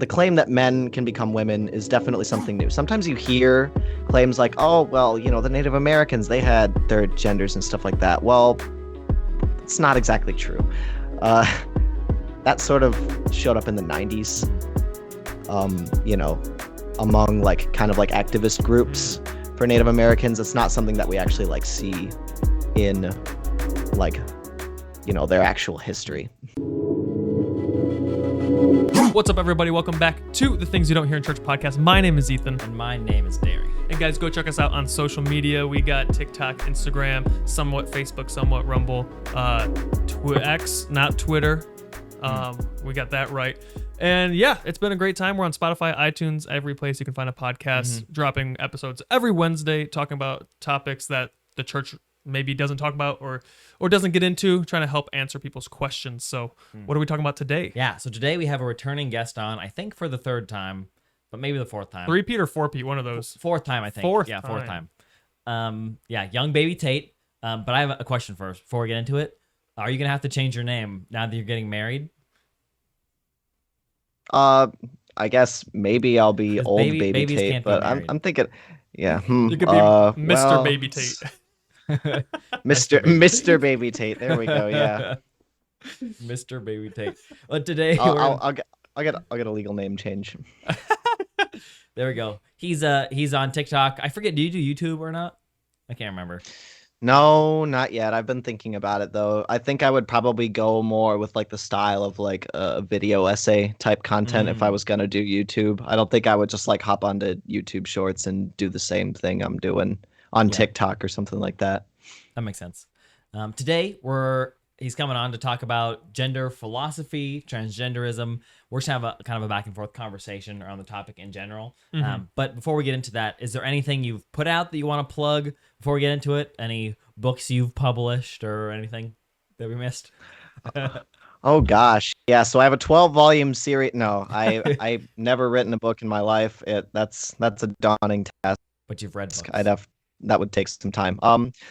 the claim that men can become women is definitely something new. Sometimes you hear claims like, oh, well, the Native Americans, they had third genders and stuff like that. Well, it's not exactly true. That sort of showed up in the 90s, among kind of activist groups for Native Americans. It's not something that we actually see in their actual history. What's up, everybody? Welcome back to the Things You Don't Hear in Church podcast. My name is Ethan. And my name is Derry. And guys, go check us out on social media. We got TikTok, Instagram, somewhat Facebook, somewhat Rumble, X, not Twitter. We got that right. And yeah, it's been a great time. We're on Spotify, iTunes, every place you can find a podcast, dropping episodes every Wednesday, talking about topics that the church maybe doesn't talk about or doesn't get into, trying to help answer people's questions. So what are we talking about today? Yeah, so today we have a returning guest on, I think for the third time, but maybe the fourth time. Three-peat or four-peat, one of those. Fourth time, I think. Fourth time. YoungBabyTate. But I have a question first before we get into it. Are you going to have to change your name now that you're getting married? I guess maybe I'll be old baby Tate, but I'm thinking, yeah. You could be Mr. Baby Tate. Mr. Baby Tate. There we go. Yeah. Mr. Baby Tate. But today I'll get a legal name change. There we go. He's on TikTok. I forget. Do you do YouTube or not? I can't remember. No, not yet. I've been thinking about it though. I think I would probably go more with the style of a video essay type content if I was gonna do YouTube. I don't think I would just hop onto YouTube Shorts and do the same thing I'm doing on TikTok or something like that. That makes sense. Today he's coming on to talk about gender philosophy, transgenderism. We're just gonna have a kind of a back and forth conversation around the topic in general. But before we get into that, is there anything you've put out that you want to plug before we get into it? Any books you've published or anything that we missed? Oh gosh, yeah. So I have a 12-volume series. No, I've never written a book in my life. That's a daunting task. But you've read books. That would take some time.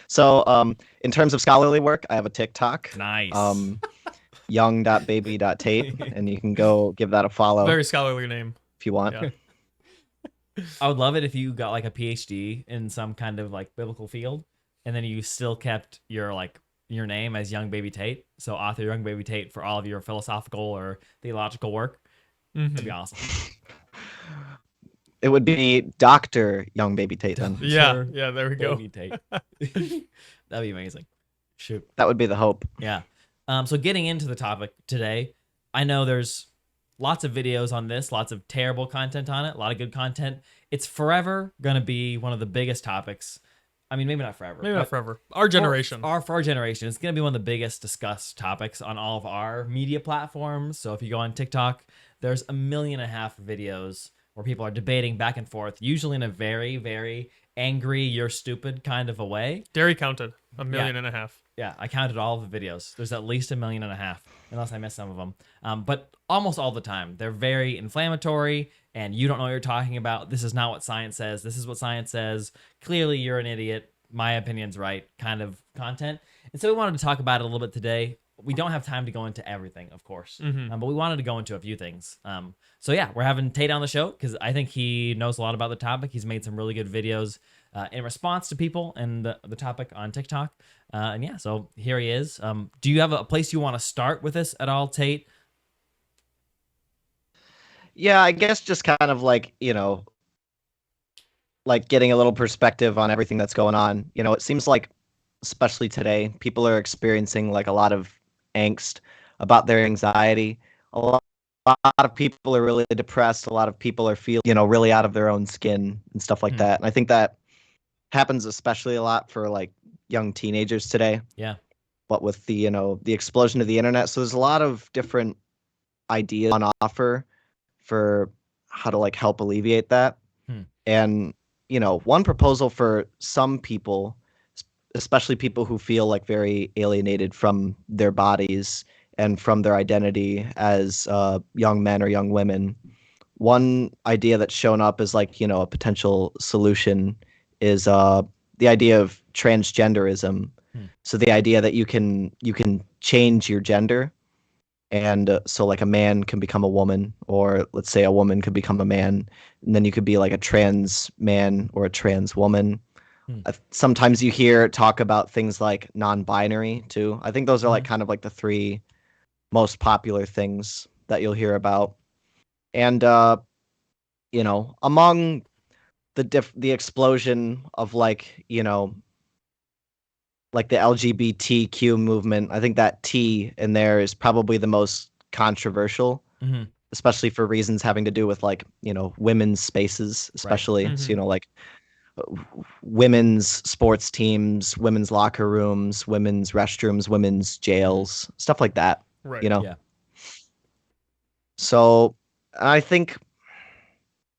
So in terms of scholarly work, I have a TikTok. Nice. Young.baby.tate, and you can go give that a follow. Very scholarly name. If you want. Yeah. I would love it if you got a PhD in some kind of biblical field, and then you still kept your name as YoungBabyTate. So author YoungBabyTate for all of your philosophical or theological work. That'd be awesome. It would be Dr. YoungBabyTate then. Yeah, there we go. Tate. That'd be amazing. Shoot. That would be the hope. Yeah. So getting into the topic today, I know there's lots of videos on this, lots of terrible content on it, a lot of good content. It's forever going to be one of the biggest topics. I mean, maybe not forever. Maybe not forever. Our generation. For our generation, it's going to be one of the biggest discussed topics on all of our media platforms. So if you go on TikTok, there's 1.5 million videos where people are debating back and forth, usually in a very, very angry, you're stupid kind of a way. Derry counted 1.5 million. Yeah, I counted all of the videos. There's at least 1.5 million, unless I missed some of them. But almost all the time, they're very inflammatory, and you don't know what you're talking about. This is not what science says. This is what science says. Clearly, you're an idiot. My opinion's right kind of content. And so we wanted to talk about it a little bit today. We don't have time to go into everything, of course, but we wanted to go into a few things. So yeah, we're having Tate on the show because I think he knows a lot about the topic. He's made some really good videos in response to people and the topic on TikTok. And yeah, so here he is. Do you have a place you want to start with this at all, Tate? Yeah, I guess just kind of getting a little perspective on everything that's going on. It seems like, especially today, people are experiencing a lot of angst about their anxiety. A lot of people are really depressed. A lot of people are feeling, really out of their own skin and stuff like that. And I think that happens especially a lot for young teenagers today. Yeah. But with the, the explosion of the internet, so there's a lot of different ideas on offer for how to help alleviate that. And, one proposal for some people, especially people who feel very alienated from their bodies and from their identity as young men or young women. One idea that's shown up as a potential solution is the idea of transgenderism. So the idea that you can change your gender And so like a man can become a woman, or let's say a woman could become a man, and then you could be like a trans man or a trans woman. Sometimes you hear talk about things like non-binary too. I think those are like kind of like the three most popular things that you'll hear about. And among the explosion of like, like the LGBTQ movement, I think that T in there is probably the most controversial, especially for reasons having to do with like, women's spaces, especially. Right. So, like women's sports teams, women's locker rooms, women's restrooms, women's jails, stuff like that. Right. Yeah. So I think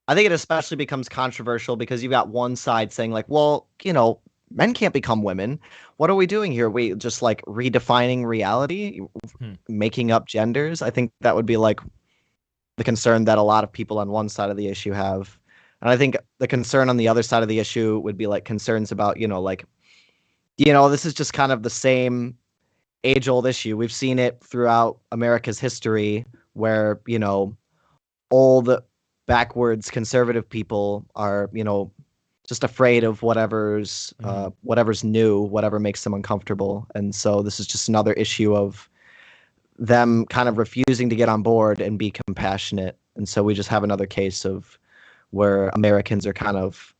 it especially becomes controversial because you've got one side saying like, well, men can't become women. What are we doing here? We just like redefining reality, making up genders. I think that would be like the concern that a lot of people on one side of the issue have. And I think the concern on the other side of the issue would be like concerns about, this is just kind of the same age-old issue. We've seen it throughout America's history where, old backwards conservative people are, just afraid of whatever's new, whatever makes them uncomfortable. And so this is just another issue of them kind of refusing to get on board and be compassionate. And so we just have another case of where Americans are kind of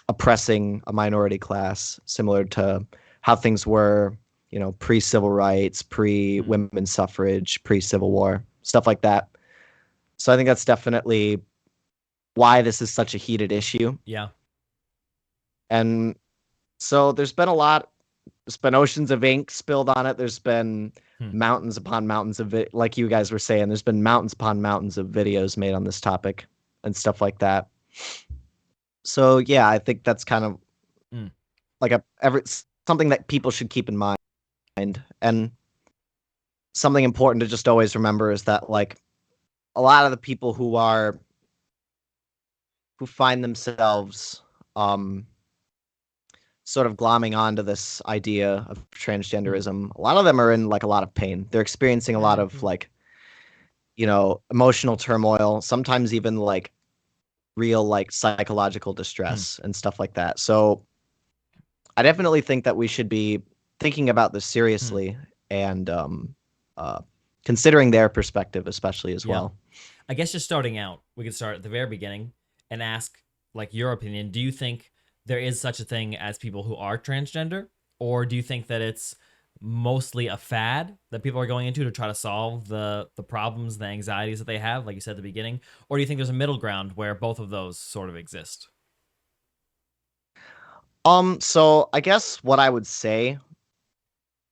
oppressing a minority class, similar to how things were, pre-civil rights, pre-women's suffrage, pre-Civil War, stuff like that. So I think that's definitely why this is such a heated issue. Yeah. And so there's been oceans of ink spilled on it. There's been mountains upon mountains of it. Like you guys were saying, there's been mountains upon mountains of videos made on this topic and stuff like that. So yeah, I think that's kind of like something that people should keep in mind. And something important to just always remember is that like a lot of the people who find themselves sort of glomming onto this idea of transgenderism, a lot of them are in like a lot of pain. They're experiencing a lot of like, emotional turmoil, sometimes even like real like psychological distress and stuff like that. So I definitely think that we should be thinking about this seriously and considering their perspective especially as well. I guess just starting out, we could start at the very beginning and ask like your opinion. Do you think there is such a thing as people who are transgender, or do you think that it's mostly a fad that people are going into to try to solve the problems, the anxieties that they have, like you said at the beginning? Or do you think there's a middle ground where both of those sort of exist? So I guess what I would say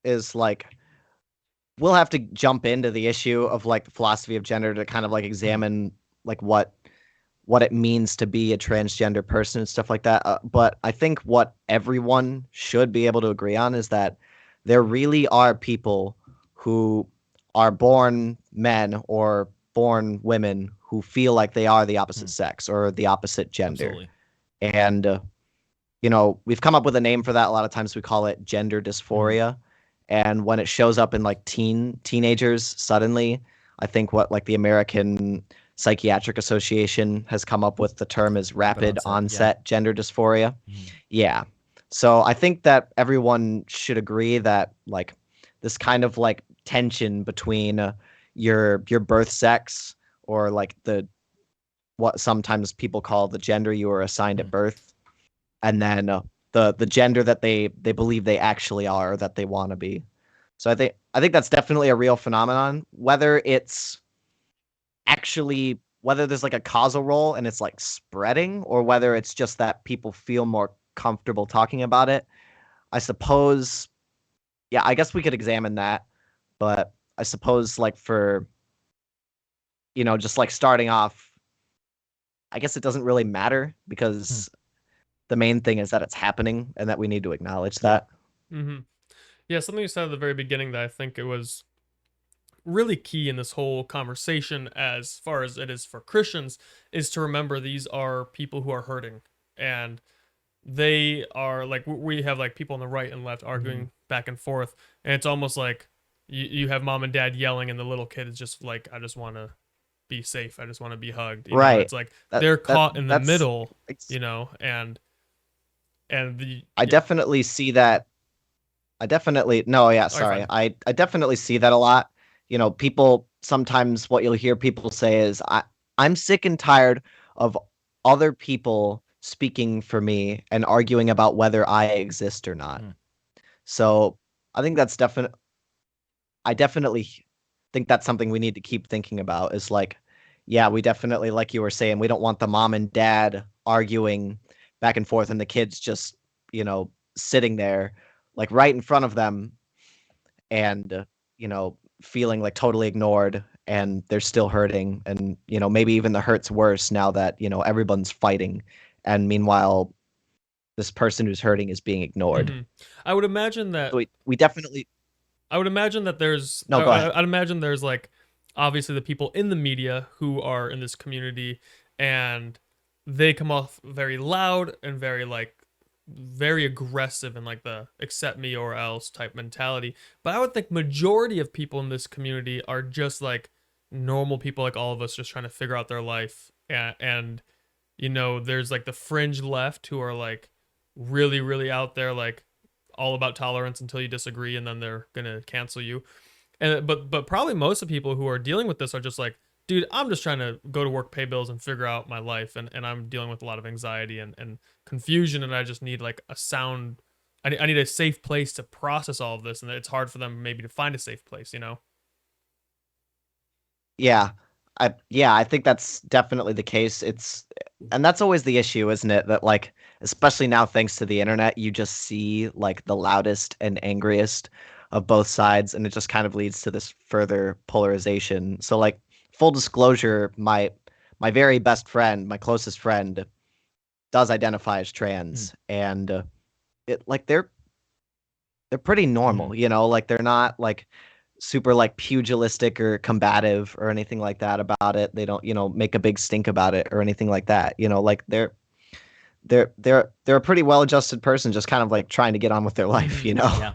is like we'll have to jump into the issue of like the philosophy of gender to kind of like examine like what it means to be a transgender person and stuff like that. But I think what everyone should be able to agree on is that there really are people who are born men or born women who feel like they are the opposite sex or the opposite gender. Absolutely. And, we've come up with a name for that. A lot of times we call it gender dysphoria. And when it shows up in like teenagers suddenly, I think what like the American Psychiatric Association has come up with the term is rapid onset gender dysphoria. Yeah. So I think that everyone should agree that like this kind of like tension between your birth sex or like what sometimes people call the gender you were assigned at birth, and then the gender that they believe they actually are or that they want to be. So I think that's definitely a real phenomenon. Whether there's like a causal role and it's like spreading, or whether it's just that people feel more comfortable talking about it, I suppose, yeah, I guess we could examine that. But I suppose like for, just like starting off, I guess it doesn't really matter because the main thing is that it's happening and that we need to acknowledge that. Yeah, something you said at the very beginning that I think it was really key in this whole conversation, as far as it is for Christians, is to remember these are people who are hurting, and they are like, we have like people on the right and left arguing back and forth, and it's almost like you have mom and dad yelling, and the little kid is just like, I just want to be safe. I just want to be hugged. Right. It's like they're caught in the that's middle, it's, and the I definitely see that. I definitely no, yeah, All right, sorry. I definitely see that a lot. People sometimes what you'll hear people say is I'm sick and tired of other people speaking for me and arguing about whether I exist or not. So I think that's I definitely think that's something we need to keep thinking about is like, yeah, we definitely, like you were saying, we don't want the mom and dad arguing back and forth and the kids just, sitting there like right in front of them and, feeling like totally ignored and they're still hurting. And, maybe even the hurt's worse now that, everyone's fighting. And meanwhile, this person who's hurting is being ignored. Mm-hmm. I would imagine that So we definitely. I would imagine that there's No, go ahead. I'd imagine there's like obviously the people in the media who are in this community, and they come off very loud and very aggressive and like the accept me or else type mentality. But I would think majority of people in this community are just like normal people like all of us, just trying to figure out their life. And there's like the fringe left who are like really, really out there, like all about tolerance until you disagree, and then they're gonna cancel you. And but probably most of the people who are dealing with this are just like, dude, I'm just trying to go to work, pay bills, and figure out my life, and I'm dealing with a lot of anxiety and confusion, and I just need like a sound. I need a safe place to process all of this, and it's hard for them maybe to find a safe place, Yeah. I think that's definitely the case. And that's always the issue, isn't it? That like, especially now thanks to the internet, you just see like the loudest and angriest of both sides, and it just kind of leads to this further polarization. So like, full disclosure, my very best friend, my closest friend, does identify as trans, and it like they're pretty normal, like they're not like super like pugilistic or combative or anything like that about it. They don't, make a big stink about it or anything like that. Like they're a pretty well-adjusted person, just kind of like trying to get on with their life, Yeah.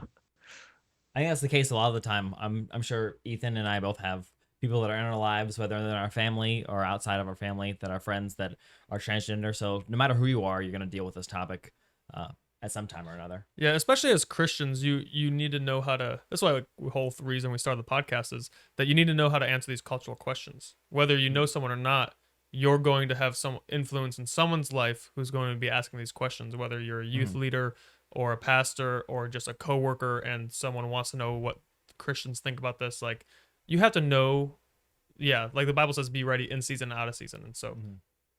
I think that's the case a lot of the time. I'm sure Ethan and I both have people that are in our lives, whether they're in our family or outside of our family, that are friends that are transgender. So no matter who you are, you're going to deal with this topic at some time or another. Yeah, especially as Christians, you need to know how to. That's why the whole reason we started the podcast is that you need to know how to answer these cultural questions. Whether you know someone or not, you're going to have some influence in someone's life who's going to be asking these questions. Whether you're a youth leader or a pastor or just a coworker, and someone wants to know what Christians think about this, like you have to know. Yeah, like the Bible says, be ready in season and out of season, and so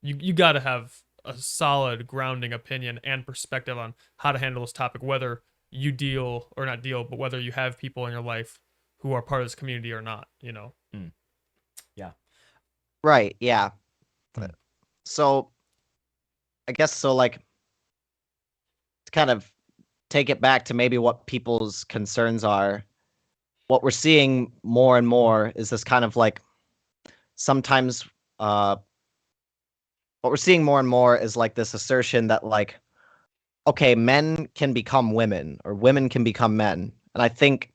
you got to have a solid grounding opinion and perspective on how to handle this topic, whether you deal or not deal, but whether you have people in your life who are part of this community or not, Yeah. Right. Yeah. So I guess so like to kind of take it back to maybe what people's concerns are, what we're seeing more and more is this kind of like sometimes what we're seeing more and more is like this assertion that like, okay, men can become women or women can become men. And I think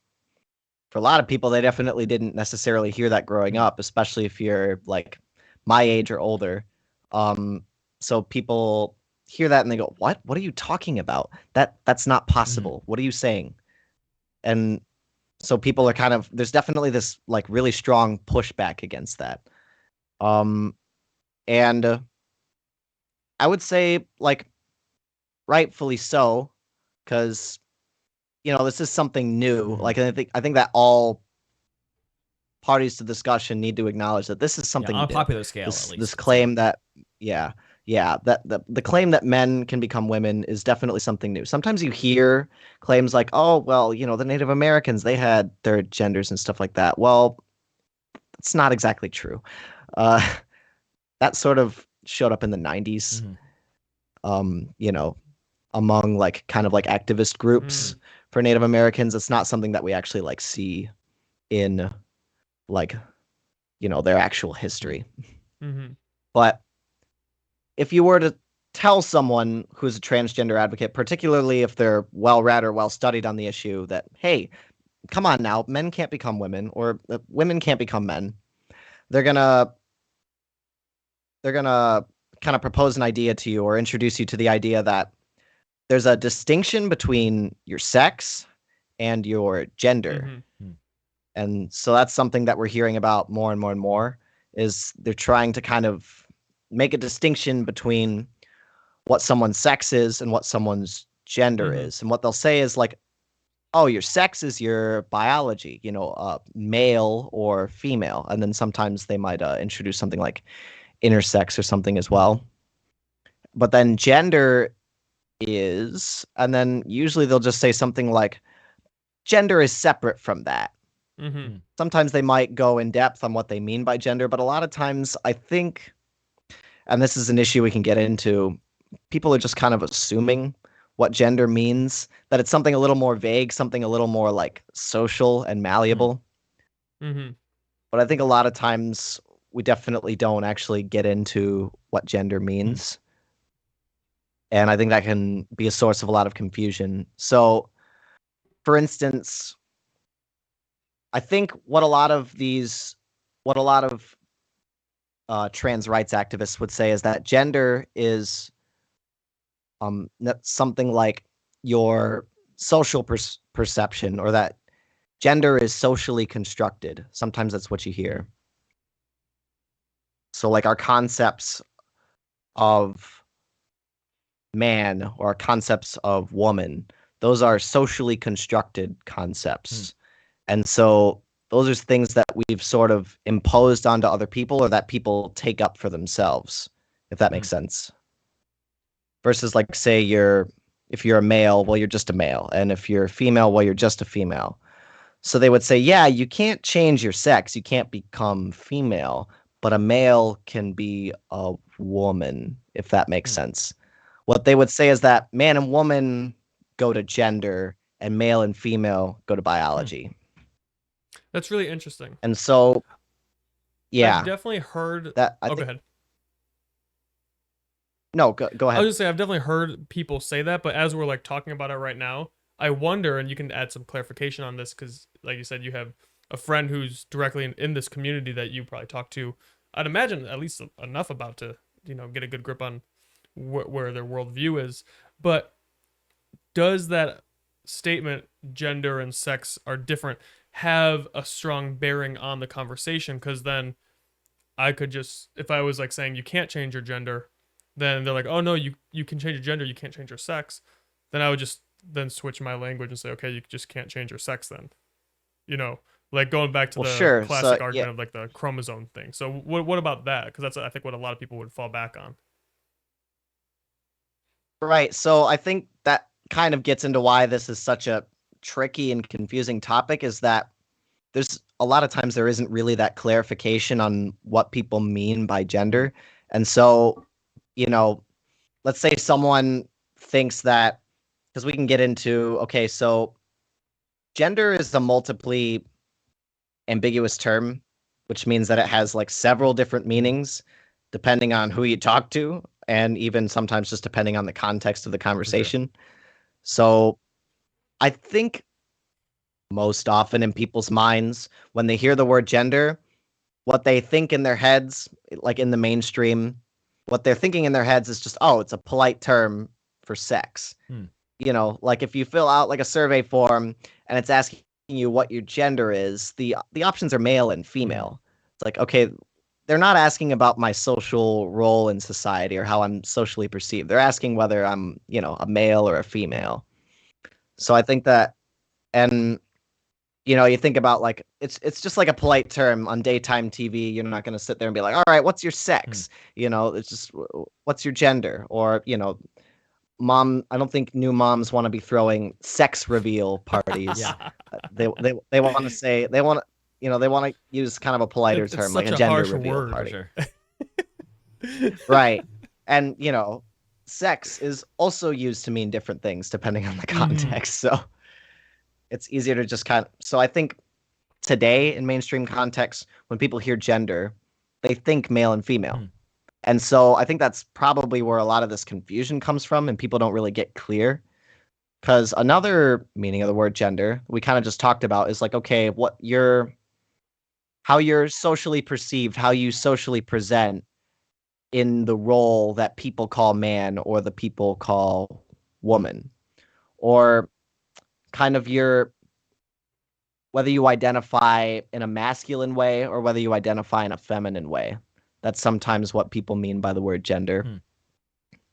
for a lot of people, they definitely didn't necessarily hear that growing up, especially if you're like my age or older. So people hear that and they go, what are you talking about? That's not possible. What are you saying? And so people are kind of, there's definitely this like really strong pushback against that. And I would say like rightfully so, because this is something new. Like I think that all parties to discussion need to acknowledge that this is something on a new. popular scale, This, at least. this claim that that the claim that men can become women is definitely something new. Sometimes you hear claims like, oh well, the Native Americans, they had third genders and stuff like that. Well, that's not exactly true. That sort of showed up in the 90s. Among like kind of like activist groups for Native Americans. It's not something that we actually like see in like their actual history. But if you were to tell someone who's a transgender advocate, particularly if they're well read or well studied on the issue, that hey, come on now, men can't become women, or women can't become men. They're gonna kind of propose an idea to you or introduce you to the idea that there's a distinction between your sex and your gender. Mm-hmm. And so that's something that we're hearing about more and more and more, is they're trying to kind of make a distinction between what someone's sex is and what someone's gender Mm-hmm. is. And what they'll say is like, oh, your sex is your biology, male or female. And then sometimes they might introduce something like intersex or something as well. But then gender is, and then usually they'll just say something like, gender is separate from that. Mm-hmm. Sometimes they might go in depth on what they mean by gender, but a lot of times I think, and this is an issue we can get into, people are just kind of assuming what gender means, that it's something a little more vague, something a little more like social and malleable. Mm-hmm. But I think a lot of times we definitely don't actually get into what gender means. And I think that can be a source of a lot of confusion. So, for instance, I think what a lot of trans rights activists would say is that gender is something like your social perception, or that gender is socially constructed. Sometimes that's what you hear. So like our concepts of man or our concepts of woman, those are socially constructed concepts. And so those are things that we've sort of imposed onto other people, or that people take up for themselves, if that makes sense. Versus like, say if you're a male, well, you're just a male. And if you're a female, well, you're just a female. So they would say, yeah, you can't change your sex. You can't become female, but a male can be a woman, if that makes sense. What they would say is that man and woman go to gender and male and female go to biology. That's really interesting. And so, yeah. I've definitely heard that. Go ahead. No, go ahead. I was just saying, I've definitely heard people say that, but as we're like talking about it right now, I wonder, and you can add some clarification on this, because like you said, you have a friend who's directly in this community that you probably talk to, I'd imagine, at least enough about to, get a good grip on where their worldview is. But does that statement, gender and sex are different, have a strong bearing on the conversation? Because then I could just, if I was like saying you can't change your gender, then they're like, oh no, you can change your gender, you can't change your sex. Then I would just then switch my language and say, okay, you just can't change your sex then. Like going back to the classic argument of like the chromosome thing. So what about that? Because that's, I think, what a lot of people would fall back on. Right. So I think that kind of gets into why this is such a tricky and confusing topic, is that there's a lot of times there isn't really that clarification on what people mean by gender. And so, let's say someone thinks that, because we can get into, okay, so gender is a multiply ambiguous term, which means that it has like several different meanings depending on who you talk to, and even sometimes just depending on the context of the conversation. Sure. So I think most often in people's minds, when they hear the word gender, what they think in their heads, like in the mainstream, what they're thinking in their heads is just, oh, it's a polite term for sex. Like if you fill out like a survey form and it's asking you what your gender is, the options are male and female. It's like, okay, they're not asking about my social role in society or how I'm socially perceived. They're asking whether I'm, a male or a female. So I think that, and you think about like, it's just like a polite term on daytime TV. You're not going to sit there and be like, all right, what's your sex? It's just, what's your gender? Or, mom, I don't think new moms want to be throwing sex reveal parties. They want to say, they want to use kind of a politer term, like a gender reveal party. Sure. Right. And, sex is also used to mean different things depending on the context. So it's easier to just so I think today in mainstream context, when people hear gender, they think male and female. And so I think that's probably where a lot of this confusion comes from, and people don't really get clear. Because another meaning of the word gender we kind of just talked about is like, okay, how you're socially perceived, how you socially present in the role that people call man or the people call woman, or kind of whether you identify in a masculine way or whether you identify in a feminine way. That's sometimes what people mean by the word gender.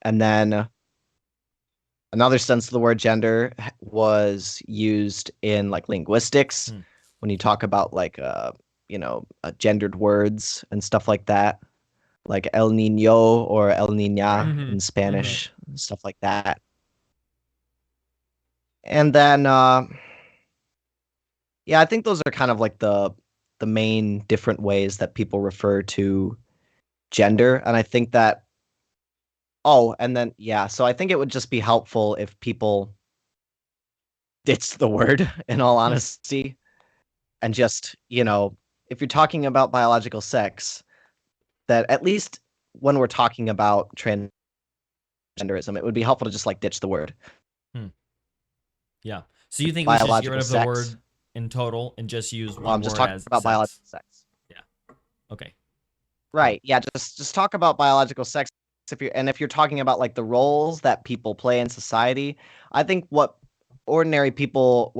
And then another sense of the word gender was used in like linguistics when you talk about like gendered words and stuff like that, like el niño or el niña in Spanish, stuff like that. And then I think those are kind of like the main different ways that people refer to gender. And I think that so I think it would just be helpful if people ditched the word, in all honesty, and just, if you're talking about biological sex, that at least when we're talking about transgenderism, it would be helpful to just like ditch the word. Yeah. So you think we should just get rid of the word in total and just use one I'm just word talking as about sex? biological sex. Yeah. Okay. Right. Yeah. Just talk about biological sex. If you're talking about like the roles that people play in society, I think what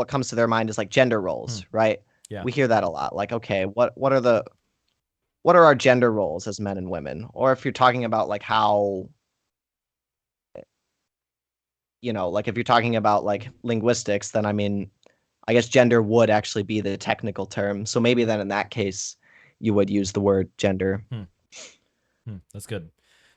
comes to their mind is like gender roles, right? Yeah. We hear that a lot. Like, okay, what are our gender roles as men and women? Or if you're talking about like how, like if you're talking about like linguistics, then I mean, I guess gender would actually be the technical term. So maybe then in that case, you would use the word gender. That's good.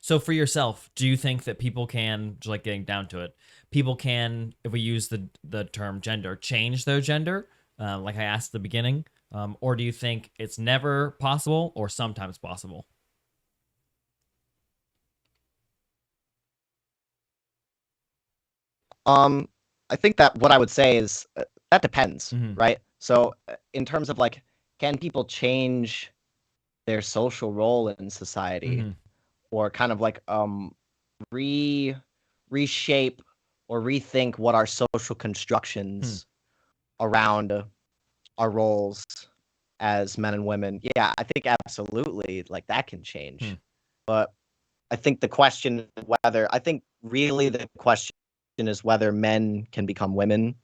So for yourself, do you think that people can, just like getting down to it, people can, if we use the term gender, change their gender, like I asked at the beginning, or do you think it's never possible or sometimes possible? I think that what I would say is that depends, right? So in terms of like, can people change their social role in society, or kind of like reshape or rethink what our social constructions around our roles as men and women? Yeah, I think absolutely, like that can change. But I think the question is whether men can become women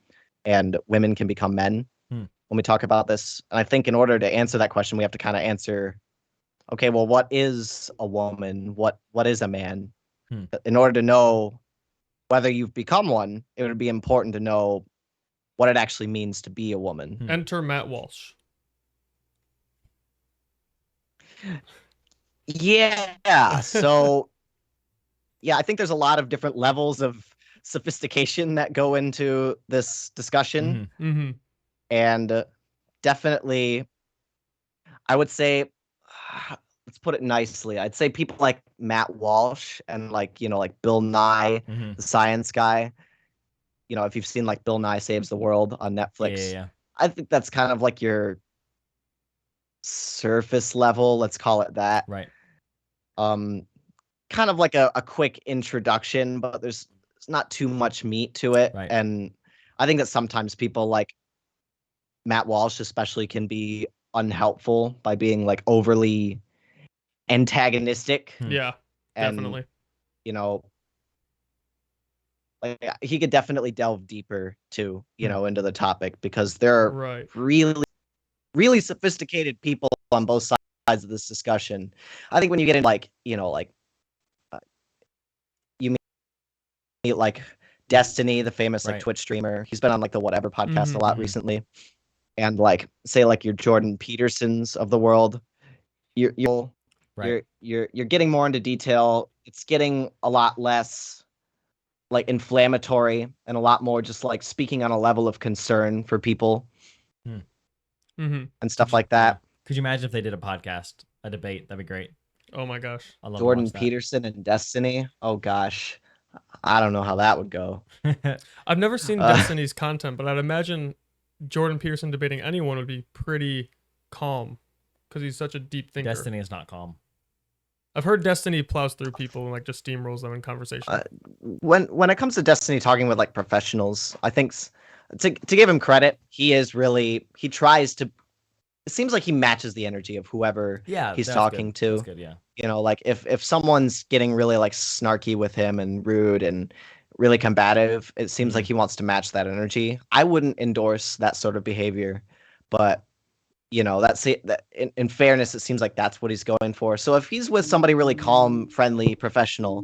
and women can become men when we talk about this. And I think in order to answer that question, we have to kind of answer, okay, well, what is a woman? What is a man? In order to know whether you've become one, it would be important to know what it actually means to be a woman. Enter Matt Walsh. Yeah. So, yeah, I think there's a lot of different levels of sophistication that go into this discussion. And definitely, I would say, let's put it nicely. I'd say people like Matt Walsh and like Bill Nye, the science guy. If you've seen like Bill Nye Saves the World on Netflix, Yeah. I think that's kind of like your surface level, let's call it that. Right. Kind of like a quick introduction, but there's not too much meat to it. Right. And I think that sometimes people like Matt Walsh especially can be unhelpful by being like overly antagonistic. Yeah, and, definitely. Like he could definitely delve deeper too, into the topic, because there are really, really sophisticated people on both sides of this discussion. I think when you get into like, you meet like Destiny, the famous like Twitch streamer. He's been on like the Whatever podcast a lot recently. And like say like your Jordan Petersons of the world, you're getting more into detail. It's getting a lot less like inflammatory and a lot more just like speaking on a level of concern for people and stuff like that. Could you imagine if they did a debate? That'd be great. Oh my gosh. I love Jordan Peterson and Destiny. Oh gosh. I don't know how that would go. I've never seen Destiny's content, but I'd imagine Jordan Peterson debating anyone would be pretty calm because he's such a deep thinker. Destiny is not calm. I've heard Destiny plows through people and like just steamrolls them in conversation. When it comes to Destiny talking with like professionals, I think to give him credit, he tries to. It seems like he matches the energy of whoever he's talking to. That's good, yeah. You know, like if someone's getting really like snarky with him and rude and really combative, it seems like he wants to match that energy. I wouldn't endorse that sort of behavior, but you know, in fairness, it seems like that's what he's going for. So if he's with somebody really calm, friendly, professional,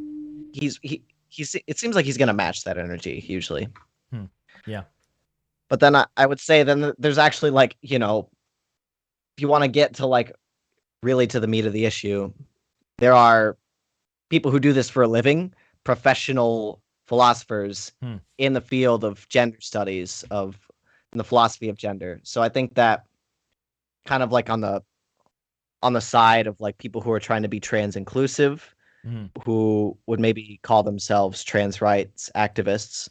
it seems like he's going to match that energy usually. Yeah. But then I would say then there's actually like, you know, if you want to get to like really to the meat of the issue, there are people who do this for a living, professional philosophers in the field of gender studies in the philosophy of gender. So I think that kind of like on the side of like people who are trying to be trans inclusive, who would maybe call themselves trans rights activists,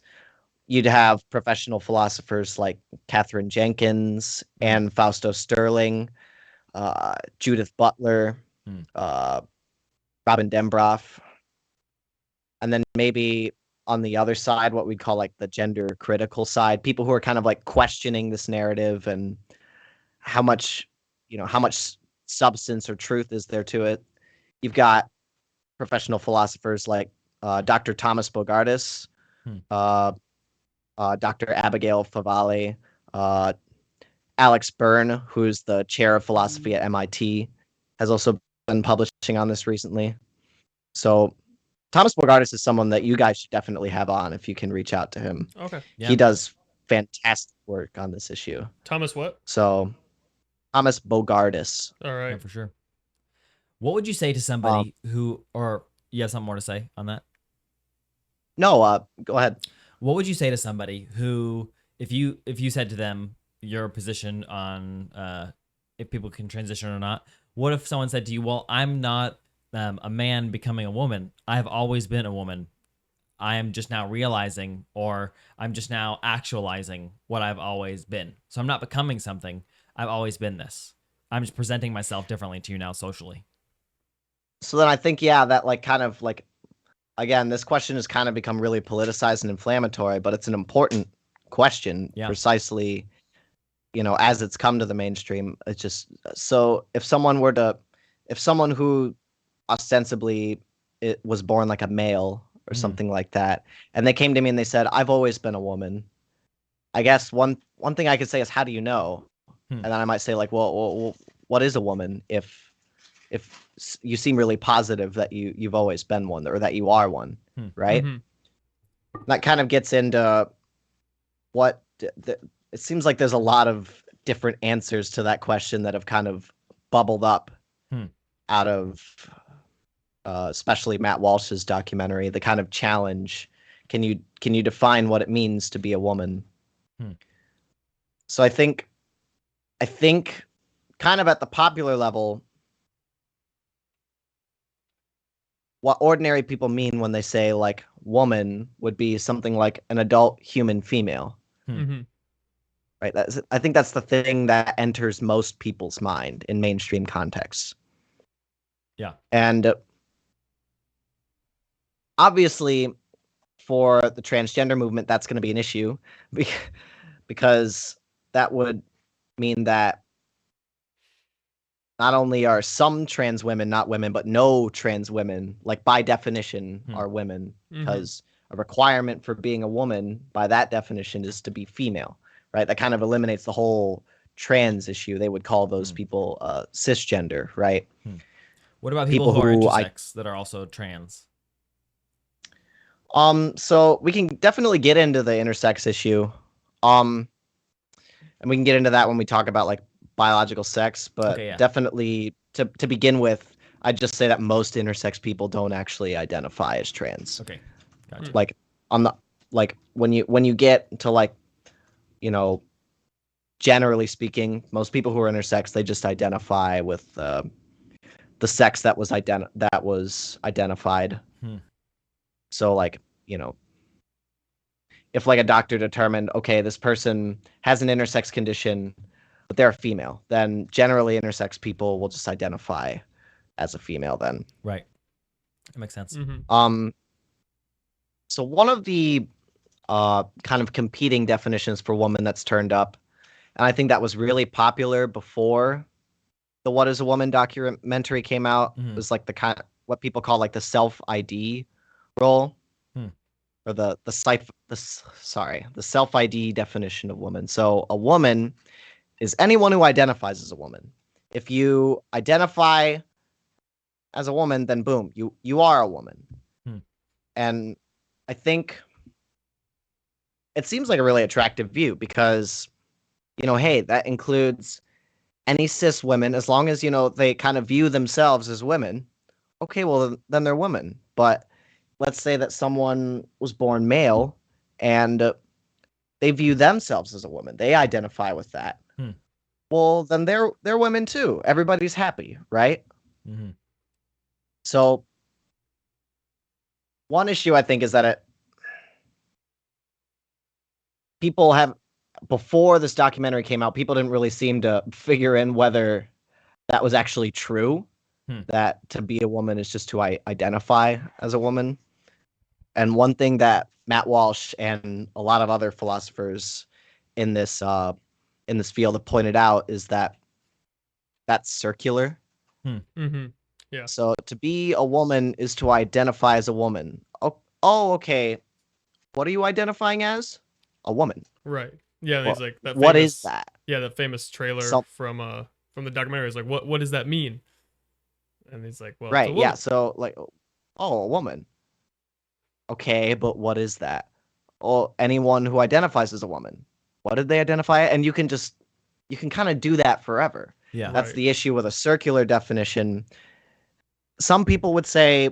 you'd have professional philosophers like Catherine Jenkins and Fausto Sterling, Judith Butler, Robin Dembroff, and then maybe on the other side, what we'd call like the gender critical side, people who are kind of like questioning this narrative and how much substance or truth is there to it. You've got professional philosophers like Dr. Thomas Bogardus, Dr. Abigail Favale, Alex Byrne, who's the chair of philosophy at MIT, has also been publishing on this recently. So Thomas Bogardus is someone that you guys should definitely have on if you can reach out to him. Okay. Yeah. He does fantastic work on this issue. Thomas what? So Thomas Bogardus. All right. Yeah, for sure. What would you say to somebody who, or you have something more to say on that? No, go ahead. What would you say to somebody who, if you said to them your position on if people can transition or not, what if someone said to you, well, I'm not a man becoming a woman. I've always been a woman. I am just now realizing, or I'm just now actualizing what I've always been. So I'm not becoming something. I've always been this. I'm just presenting myself differently to you now socially. So then I think, yeah, that like kind of like, again, this question has kind of become really politicized and inflammatory, but it's an important question precisely, you know, as it's come to the mainstream. It's just, so if someone who ostensibly was born like a male or something like that, and they came to me and they said, I've always been a woman, I guess one thing I could say is, how do you know? And then I might say like, well, what is a woman if you seem really positive that you've always been one, or that you are one, right? That kind of gets into what it seems like there's a lot of different answers to that question that have kind of bubbled up out of especially Matt Walsh's documentary, the kind of challenge. Can you define what it means to be a woman? So I think kind of at the popular level, what ordinary people mean when they say like woman would be something like an adult human female. Right? I think that's the thing that enters most people's mind in mainstream contexts. Yeah. And obviously for the transgender movement, that's going to be an issue because that would mean that not only are some trans women not women, but no trans women, like by definition, are women, because a requirement for being a woman by that definition is to be female, right? That kind of eliminates the whole trans issue. They would call those people cisgender, right? What about people who are intersex that are also trans? So we can definitely get into the intersex issue. And we can get into that when we talk about like biological sex, but definitely to begin with, I'd just say that most intersex people don't actually identify as trans. Okay. Gotcha. Like when you get to like, you know, generally speaking, most people who are intersex, they just identify with the sex that was identified. So like, you know, if like a doctor determined, okay, this person has an intersex condition, but they're a female, then generally intersex people will just identify as a female then. Right. That makes sense. So one of the kind of competing definitions for woman that's turned up, and I think that was really popular before the What is a Woman documentary came out, was like the kind of what people call like the self-ID role, or the self-ID definition of woman. So a woman is anyone who identifies as a woman. If you identify as a woman, then boom, you are a woman. And I think it seems like a really attractive view because, hey, that includes any cis women, as long as, they kind of view themselves as women. Okay, well, then they're women. But let's say that someone was born male and they view themselves as a woman. They identify with that. Well, then they're women too. Everybody's happy, right? So one issue I think is that people have, before this documentary came out, people didn't really seem to figure in whether that was actually true, that to be a woman is just to identify as a woman. And one thing that Matt Walsh and a lot of other philosophers in this field have pointed out is that that's circular. Yeah. So to be a woman is to identify as a woman. Oh, okay. What are you identifying as? A woman. Right. Yeah. He's like that. What is that? Yeah, that famous trailer from the documentary is like, what does that mean? And he's like, well, right. Yeah. So like, a woman. Okay, but what is that? Oh, anyone who identifies as a woman. What did they identify? And you can kind of do that forever. Yeah. That's the issue with a circular definition. Some people would say,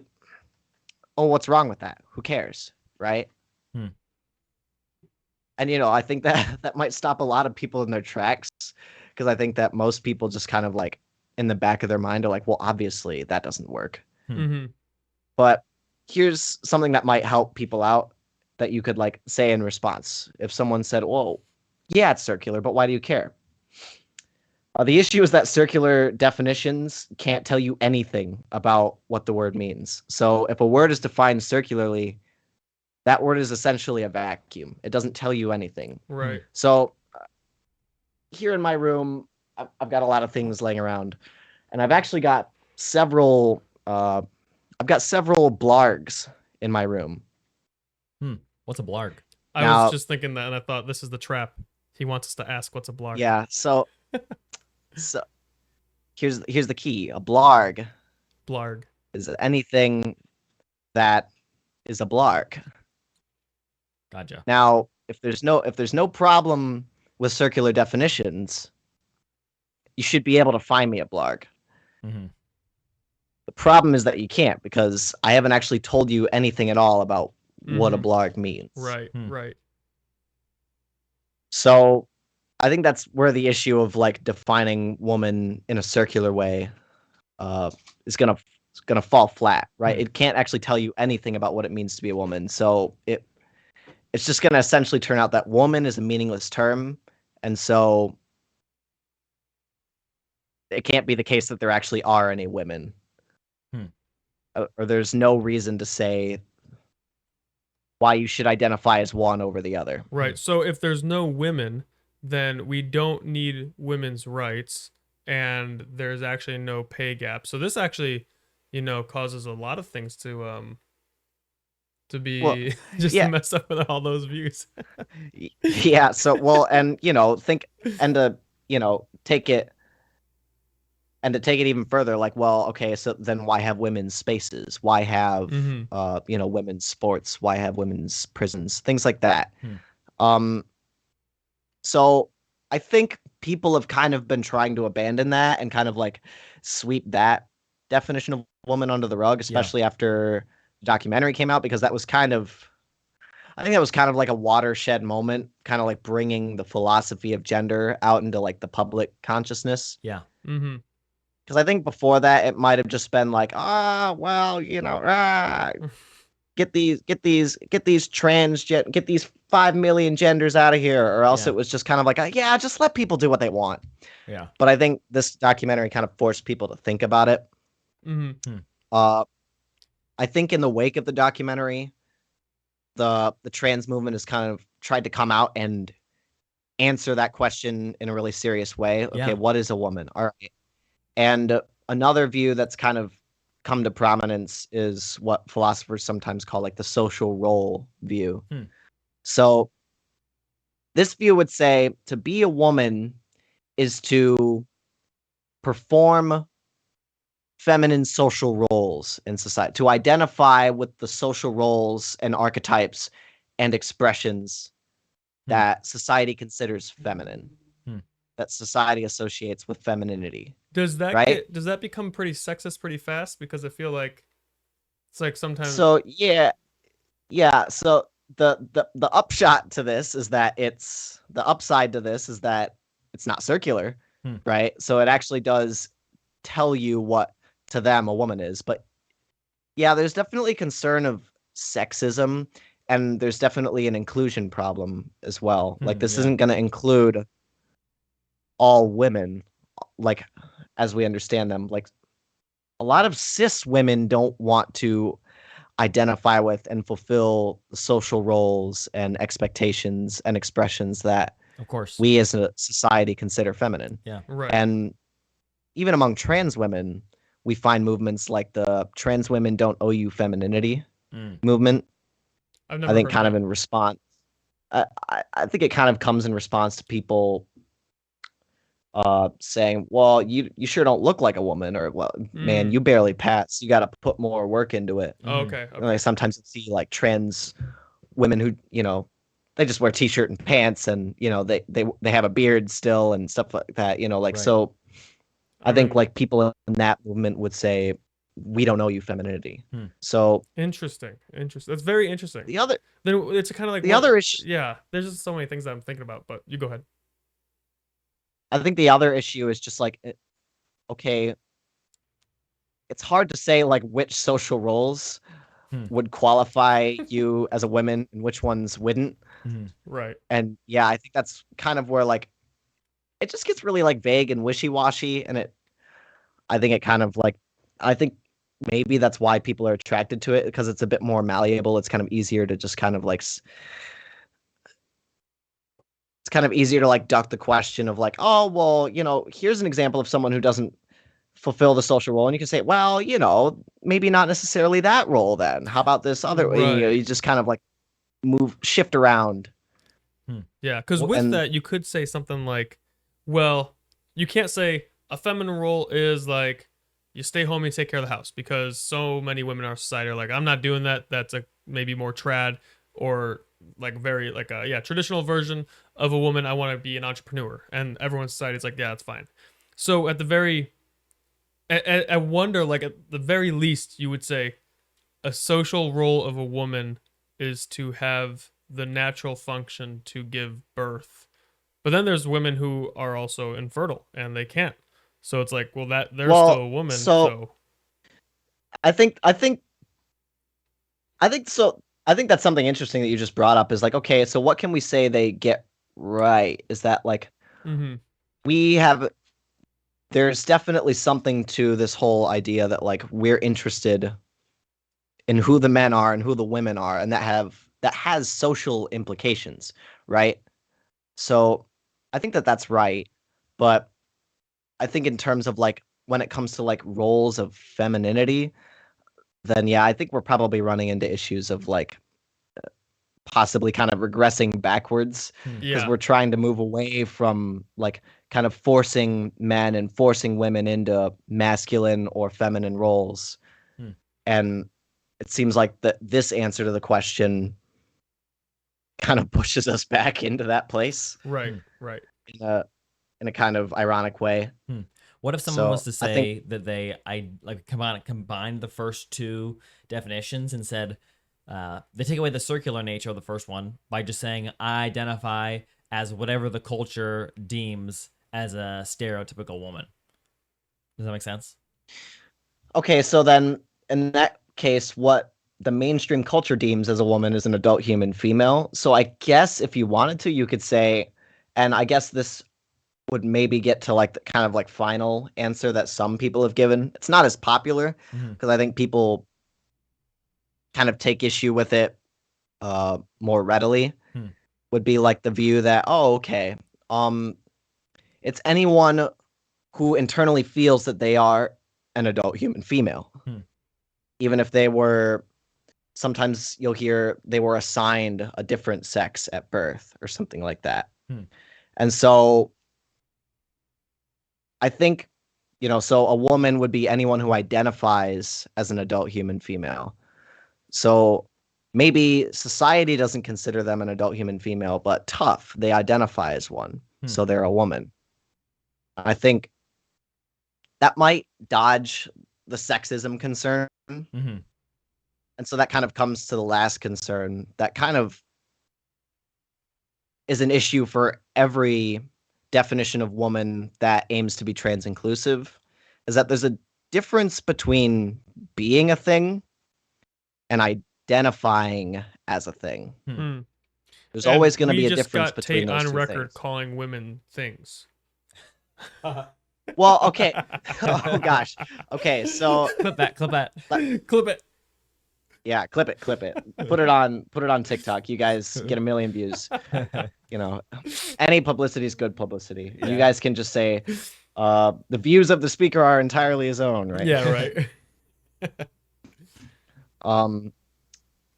oh, what's wrong with that? Who cares? Right? And, I think that might stop a lot of people in their tracks, because I think that most people just kind of like in the back of their mind are like, well, obviously that doesn't work. But here's something that might help people out that you could like say in response. If someone said, well, yeah, it's circular, but why do you care? The issue is that circular definitions can't tell you anything about what the word means. So if a word is defined circularly, that word is essentially a vacuum. It doesn't tell you anything. Right. So here in my room, I've got a lot of things laying around, and I've actually got several blargs in my room. What's a blarg? I was just thinking that, and I thought this is the trap. He wants us to ask what's a blarg. Yeah. So here's the key. A blarg is anything that is a blarg. Gotcha. Now, if there's no problem with circular definitions, you should be able to find me a blarg. The problem is that you can't, because I haven't actually told you anything at all about what a blarg means. Right. Right. So I think that's where the issue of like defining woman in a circular way is gonna fall flat, right? It can't actually tell you anything about what it means to be a woman. So it's just gonna essentially turn out that woman is a meaningless term, and so it can't be the case that there actually are any women, or there's no reason to say why you should identify as one over the other. Right. So if there's no women, then we don't need women's rights, and there's actually no pay gap. So this actually, causes a lot of things to be to mess up with all those views. Yeah. So, and think, and to take it even further, like, well, okay, so then why have women's spaces? Why have women's sports? Why have women's prisons? Things like that. So I think people have kind of been trying to abandon that and kind of like sweep that definition of woman under the rug, especially after the documentary came out, because I think that was kind of like a watershed moment, kind of like bringing the philosophy of gender out into like the public consciousness. Yeah. Because I think before that, it might have just been like, get these 5 million genders out of here, or else it was just kind of like, just let people do what they want. Yeah. But I think this documentary kind of forced people to think about it. I I think in the wake of the documentary, the trans movement has kind of tried to come out and answer that question in a really serious way. Okay, Yeah. what is a woman? All right. And another view that's kind of come to prominence is what philosophers sometimes call like the social role view. So this view would say to be a woman is to perform feminine social roles in society, to identify with the social roles and archetypes and expressions that society considers feminine, that society associates with femininity. Does that right? does that become pretty sexist pretty fast? Because I feel like it's like sometimes. So yeah. So the upshot to this is that the upside to this is that it's not circular, right? So it actually does tell you what to them a woman is. But yeah, there's definitely concern of sexism, and there's definitely an inclusion problem as well. Like this isn't going to include all women, like as we understand them. Like a lot of cis women don't want to identify with and fulfill the social roles and expectations and expressions that Of course. we as a society consider feminine. Yeah. Right. And even among trans women, we find movements like the Trans Women Don't Owe You Femininity movement. I've never I think heard kind of of in response. I think it kind of comes in response to people saying, well, you sure don't look like a woman, or well, man, you barely pass. You got to put more work into it. Oh, okay. Like sometimes you see like trans women who, they just wear t-shirt and pants, and they have a beard still and stuff like that. Like Right. So I think like people in that movement would say, we don't know you femininity. So Interesting. That's very interesting. the other Then it's kind of like the other issue. Yeah, there's just so many things that I'm thinking about, but you go ahead. I think the other issue is just like, okay, it's hard to say like which social roles would qualify you as a woman and which ones wouldn't. Right. And yeah, I think that's kind of where like it just gets really like vague and wishy-washy, and I think it kind of like, I think maybe that's why people are attracted to it, because it's a bit more malleable. It's kind of easier to just kind of like it's kind of easier to like duck the question of like, oh, well, here's an example of someone who doesn't fulfill the social role. And you can say, well, maybe not necessarily that role then. How about this other? Right. You just kind of like shift around. Yeah, because with that, you could say something like, well, you can't say a feminine role is like you stay home and take care of the house, because so many women in our society are like, I'm not doing that. That's a maybe more trad, or like very like a traditional version of a woman. I want to be an entrepreneur, and everyone's society is like, yeah, that's fine. So at the very I wonder, like at the very least, you would say a social role of a woman is to have the natural function to give birth. But then there's women who are also infertile and they can't. So it's like, well, that they're still a woman. So I think so. I think that's something interesting that you just brought up, is like, okay, so what can we say they get right? Is that like there's definitely something to this whole idea that like we're interested in who the men are and who the women are, and that has social implications, right? So I think that that's right, but I think in terms of like when it comes to like roles of femininity, then yeah, I think we're probably running into issues of like possibly kind of regressing backwards, because we're trying to move away from like kind of forcing men and forcing women into masculine or feminine roles. And it seems like this answer to the question kind of pushes us back into that place. Right. In a kind of ironic way. What if someone was to say that they combined the first two definitions and said they take away the circular nature of the first one by just saying, I identify as whatever the culture deems as a stereotypical woman. Does that make sense? Okay, so then in that case, what the mainstream culture deems as a woman is an adult human female. So I guess if you wanted to, you could say, and I guess this would maybe get to like the kind of like final answer that some people have given. It's not as popular because I think people kind of take issue with it more readily would be like the view that, oh, okay, it's anyone who internally feels that they are an adult human female. Even if they were, sometimes you'll hear they were assigned a different sex at birth or something like that. And so I think, so a woman would be anyone who identifies as an adult human female. So maybe society doesn't consider them an adult human female, but tough, they identify as one. So they're a woman. I think that might dodge the sexism concern. And so that kind of comes to the last concern that kind of is an issue for every definition of woman that aims to be trans inclusive, is that there's a difference between being a thing and identifying as a thing. There's always going to be a difference between those two things. Tate on record calling women things. Well, okay. Oh gosh. Okay, so clip that. Clip it. Yeah, clip it. Put it on TikTok. You guys get 1 million views. Any publicity is good publicity. Yeah. You guys can just say the views of the speaker are entirely his own, right? Yeah, right.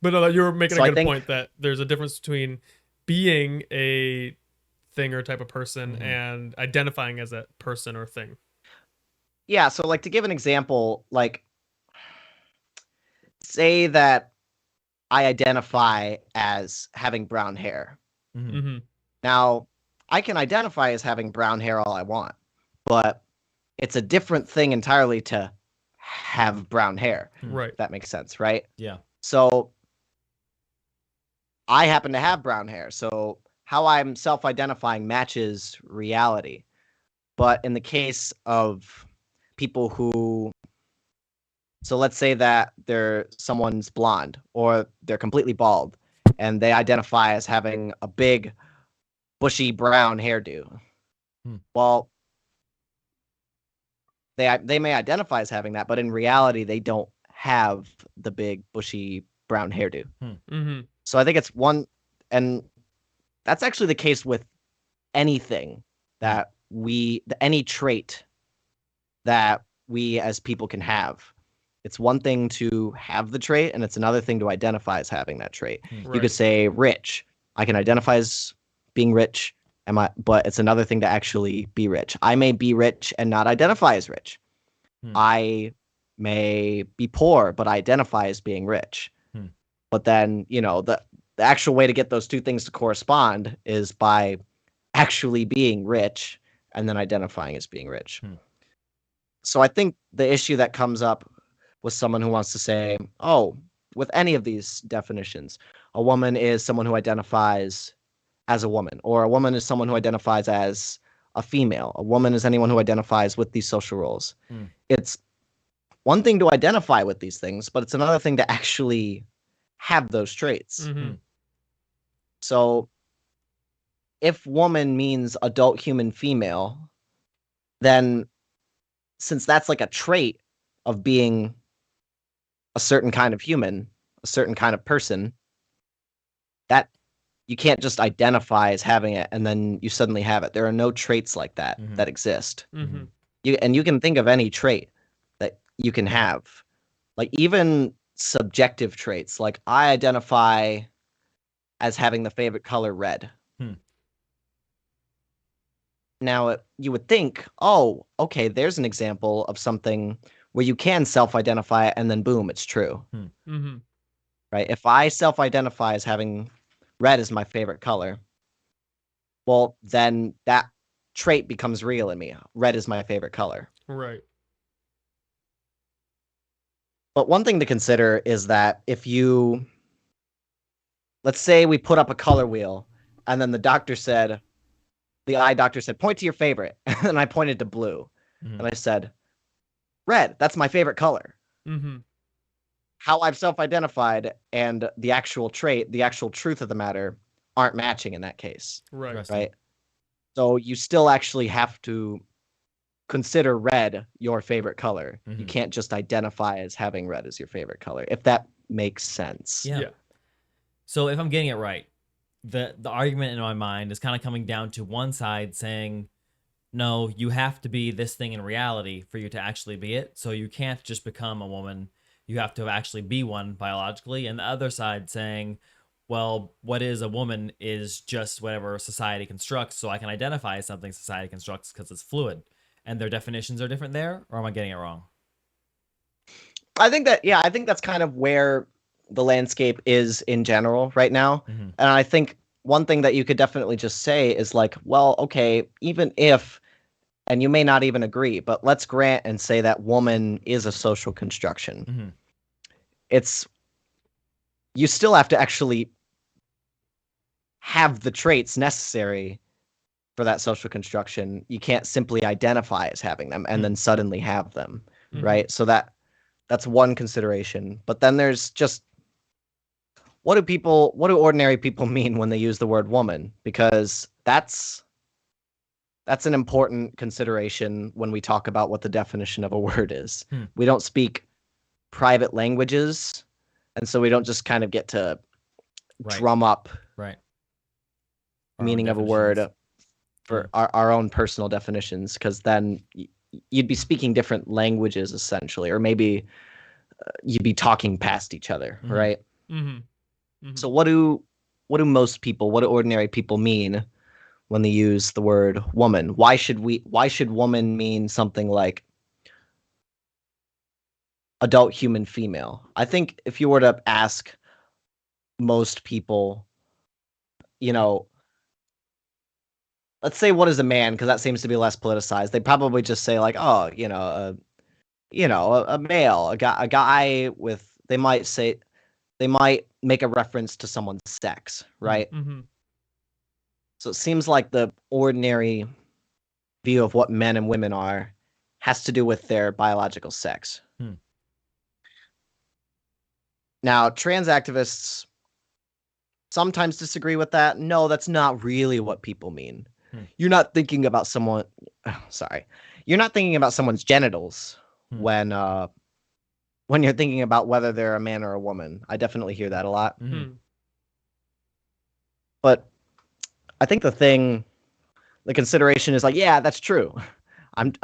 But you were making a good point that there's a difference between being a thing or type of person and identifying as a person or thing. Yeah, so like to give an example, like say that I identify as having brown hair. Now, I can identify as having brown hair all I want, but it's a different thing entirely to have brown hair. Right. If that makes sense, right? Yeah. So I happen to have brown hair, so how I'm self-identifying matches reality. But in the case of people who, so let's say that someone's blonde or they're completely bald and they identify as having a big bushy brown hairdo. Well, they may identify as having that, but in reality they don't have the big bushy brown hairdo. So I think it's one, and that's actually the case with anything that any trait that we as people can have. It's one thing to have the trait, and it's another thing to identify as having that trait. Right. You could say rich. I can identify as being rich, but it's another thing to actually be rich. I may be rich and not identify as rich. I may be poor, but identify as being rich. But then, the actual way to get those two things to correspond is by actually being rich and then identifying as being rich. So I think the issue that comes up with someone who wants to say, oh, with any of these definitions, a woman is someone who identifies as a woman, or a woman is someone who identifies as a female. A woman is anyone who identifies with these social roles. It's one thing to identify with these things, but it's another thing to actually have those traits. So if woman means adult human female, then since that's like a trait of being a certain kind of human, a certain kind of person, that you can't just identify as having it and then you suddenly have it. There are no traits like that that exist. You can think of any trait that you can have, like even subjective traits. Like I identify as having the favorite color red. Now, you would think, oh, okay, there's an example of something where you can self-identify and then boom, it's true. Right? If I self-identify as having red as my favorite color, well, then that trait becomes real in me. Red is my favorite color. Right. But one thing to consider is that if you, let's say we put up a color wheel and then the eye doctor said, point to your favorite. And I pointed to blue. And I said, red, that's my favorite color. How I've self-identified and the actual trait, the actual truth of the matter aren't matching in that case. Right. So you still actually have to consider red your favorite color. You can't just identify as having red as your favorite color. If that makes sense. Yeah. So if I'm getting it right, the argument in my mind is kind of coming down to one side saying, no, you have to be this thing in reality for you to actually be it. So you can't just become a woman. You have to actually be one biologically. And the other side saying, well, what is a woman is just whatever society constructs. So I can identify as something society constructs because it's fluid. And their definitions are different there? Or am I getting it wrong? I think that's kind of where the landscape is in general right now. Mm-hmm. And I think one thing that you could definitely just say is like, well, okay, even if, and you may not even agree, but let's grant and say that woman is a social construction. Mm-hmm. You still have to actually have the traits necessary for that social construction. You can't simply identify as having them and then suddenly have them, right? So that's one consideration. But then there's just, what do ordinary people mean when they use the word woman? Because that's an important consideration when we talk about what the definition of a word is. We don't speak private languages, and so we don't just kind of get to drum up meaning of a word for our own personal definitions, because then you'd be speaking different languages essentially, or maybe you'd be talking past each other, right? So what do ordinary people mean when they use the word woman? Why should woman mean something like adult human female? I think if you were to ask most people, let's say, what is a man? Because that seems to be less politicized. They probably just say like, oh, a male, a guy with. They might make a reference to someone's sex, right? So it seems like the ordinary view of what men and women are has to do with their biological sex. Now, trans activists sometimes disagree with that. No, that's not really what people mean. You're not thinking about someone. You're not thinking about someone's genitals when you're thinking about whether they're a man or a woman. I definitely hear that a lot. But I think the consideration is like, yeah, that's true. I'm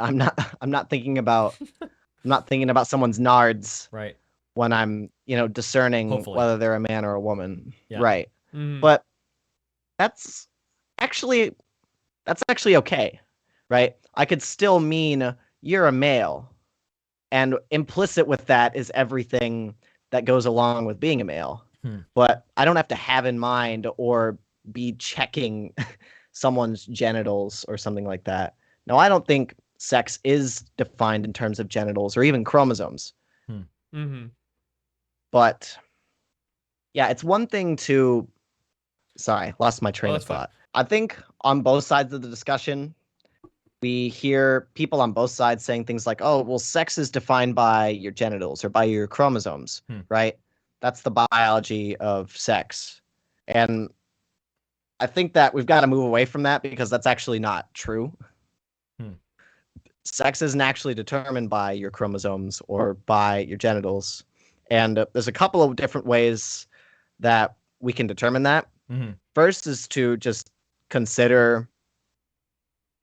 not thinking about someone's nards when I'm discerning whether they're a man or a woman, right? But that's actually okay, right? I could still mean you're a male, and implicit with that is everything that goes along with being a male. But I don't have to have in mind or be checking someone's genitals or something like that. Now, I don't think sex is defined in terms of genitals or even chromosomes. But yeah, it's one thing to. Sorry, lost my train of thought. I think on both sides of the discussion, we hear people on both sides saying things like, oh, well, sex is defined by your genitals or by your chromosomes, right? That's the biology of sex. And I think that we've got to move away from that because that's actually not true. Sex isn't actually determined by your chromosomes or by your genitals. And there's a couple of different ways that we can determine that. First is to just consider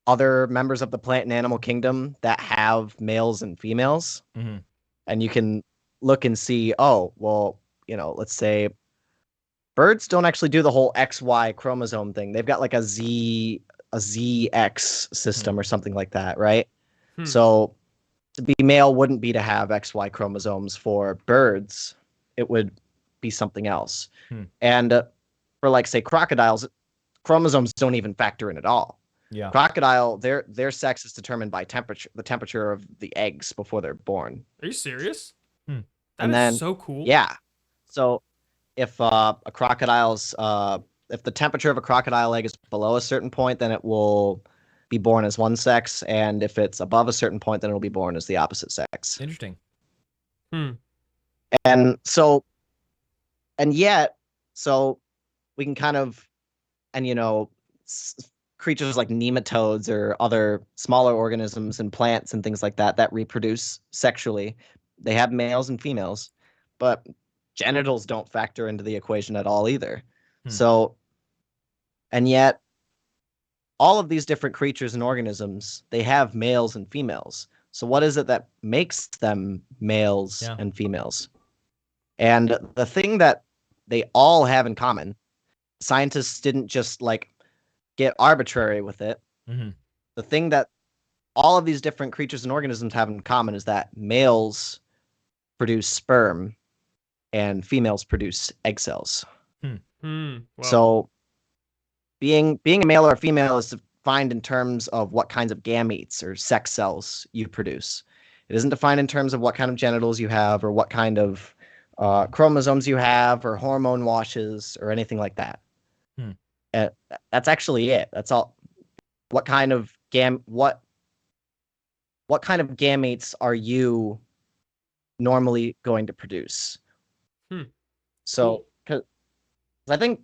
other members of the plant and animal kingdom that have males and females. And you can look and see, oh, well, let's say birds don't actually do the whole XY chromosome thing. They've got like a ZX system or something like that, right? So to be male wouldn't be to have XY chromosomes for birds. It would be something else. And for like, say, crocodiles, chromosomes don't even factor in at all. Crocodile, their sex is determined by the temperature of the eggs before they're born. Are you serious? And then, so cool. Yeah. So if a crocodile's if the temperature of a crocodile egg is below a certain point, then it will be born as one sex, and if it's above a certain point, then it'll be born as the opposite sex. Interesting. And yet we can kind of, and creatures like nematodes or other smaller organisms and plants and things like that reproduce sexually. They have males and females, but genitals don't factor into the equation at all either. Hmm. So, and yet all of these different creatures and organisms, they have males and females. So what is it that makes them males and females? And the thing that they all have in common, scientists didn't just like get arbitrary with it. Mm-hmm. The thing that all of these different creatures and organisms have in common is that males produce sperm and females produce egg cells. Wow. So being a male or a female is defined in terms of what kinds of gametes or sex cells you produce. It isn't defined in terms of what kind of genitals you have or what kind of chromosomes you have or hormone washes or anything like that. That's actually it. That's all. What kind of what kind of gametes are you normally going to produce? So, because I think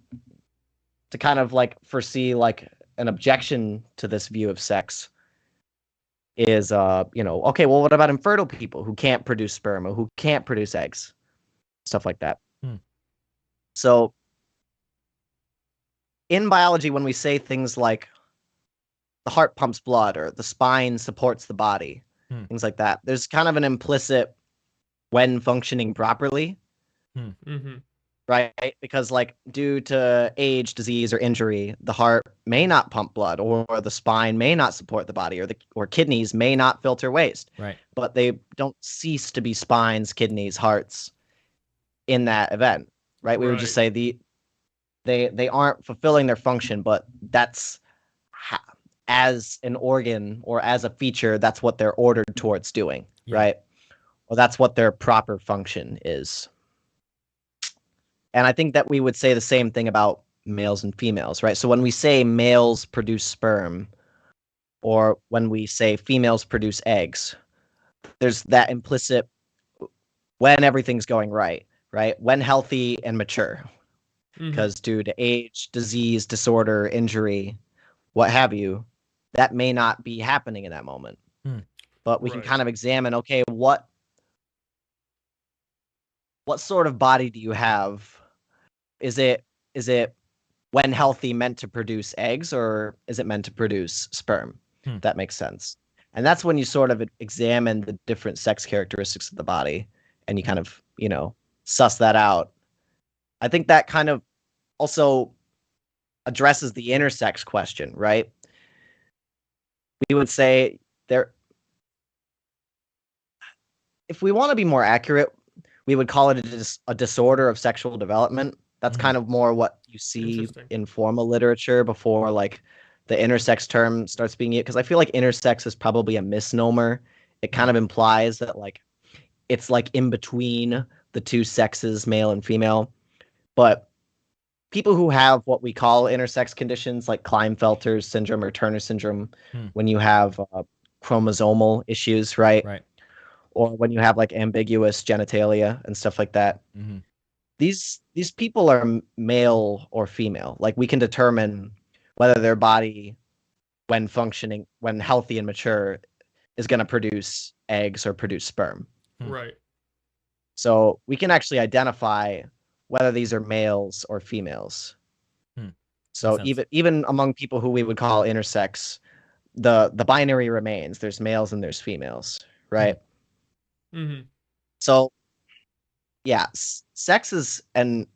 to kind of like foresee like an objection to this view of sex is, okay, well, what about infertile people who can't produce sperm or who can't produce eggs, stuff like that. So, in biology, when we say things like the heart pumps blood or the spine supports the body, things like that, there's kind of an implicit when functioning properly, right? Because like due to age, disease, or injury, the heart may not pump blood, or the spine may not support the body, or kidneys may not filter waste. Right. But they don't cease to be spines, kidneys, hearts in that event, right? We would just say they aren't fulfilling their function, but that's as an organ or as a feature, that's what they're ordered towards doing, right? Well, that's what their proper function is. And I think that we would say the same thing about males and females, right? So when we say males produce sperm, or when we say females produce eggs, there's that implicit when everything's going right? When healthy and mature. Because due to age, disease, disorder, injury, what have you, that may not be happening in that moment. But we can kind of examine, okay, what sort of body do you have? Is it when healthy meant to produce eggs, or is it meant to produce sperm? That makes sense. And that's when you sort of examine the different sex characteristics of the body and you kind of, suss that out. I think that kind of also addresses the intersex question, right? We would say if we want to be more accurate, we would call it a disorder of sexual development. That's kind of more what you see in formal literature before like the intersex term starts being used. Because I feel like intersex is probably a misnomer. It kind of implies that like it's like in between the two sexes, male and female. But people who have what we call intersex conditions like Klinefelter's syndrome or Turner syndrome, when you have chromosomal issues, right? Or when you have like ambiguous genitalia and stuff like that. These people are male or female. Like we can determine whether their body, when functioning, when healthy and mature, is going to produce eggs or produce sperm. Right. So we can actually identify whether these are males or females. So even among people who we would call intersex, the binary remains. There's males and there's females, right? So yeah, sex is, and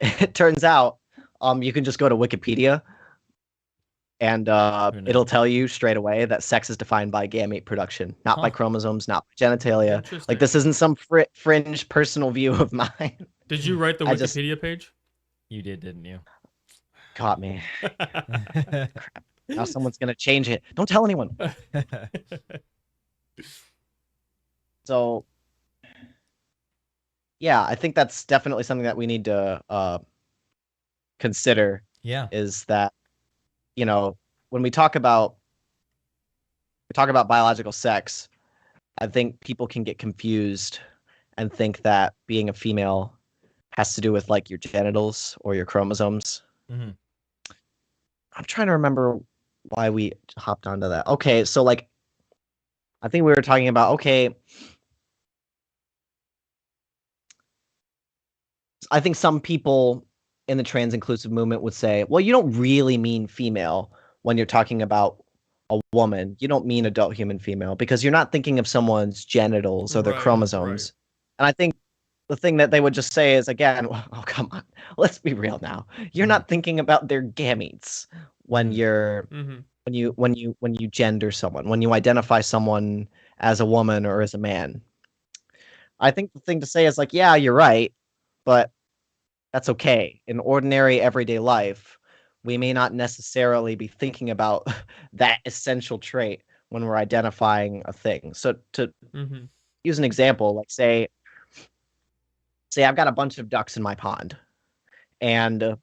it turns out you can just go to Wikipedia and it'll tell you straight away that sex is defined by gamete production, not by chromosomes, not by genitalia. Like this isn't some fringe personal view of mine. Did you write the Wikipedia page? You did, didn't you? Caught me. Crap. Now someone's gonna change it. Don't tell anyone. So yeah, I think that's definitely something that we need to consider. Yeah. Is that, when we talk about biological sex, I think people can get confused and think that being a female has to do with like your genitals or your chromosomes. I'm trying to remember why we hopped onto that. Okay, so like I think we were talking about, okay, I think some people in the trans inclusive movement would say, well, you don't really mean female when you're talking about a woman. You don't mean adult human female because you're not thinking of someone's genitals or their Right, chromosomes. right. And I think the thing that they would just say is, again, oh, come on, let's be real now. You're not thinking about their gametes when you're when you gender someone, when you identify someone as a woman or as a man. I think the thing to say is like, yeah, you're right, but that's okay. In ordinary everyday life, we may not necessarily be thinking about that essential trait when we're identifying a thing. So to use an example, like say I've got a bunch of ducks in my pond, and a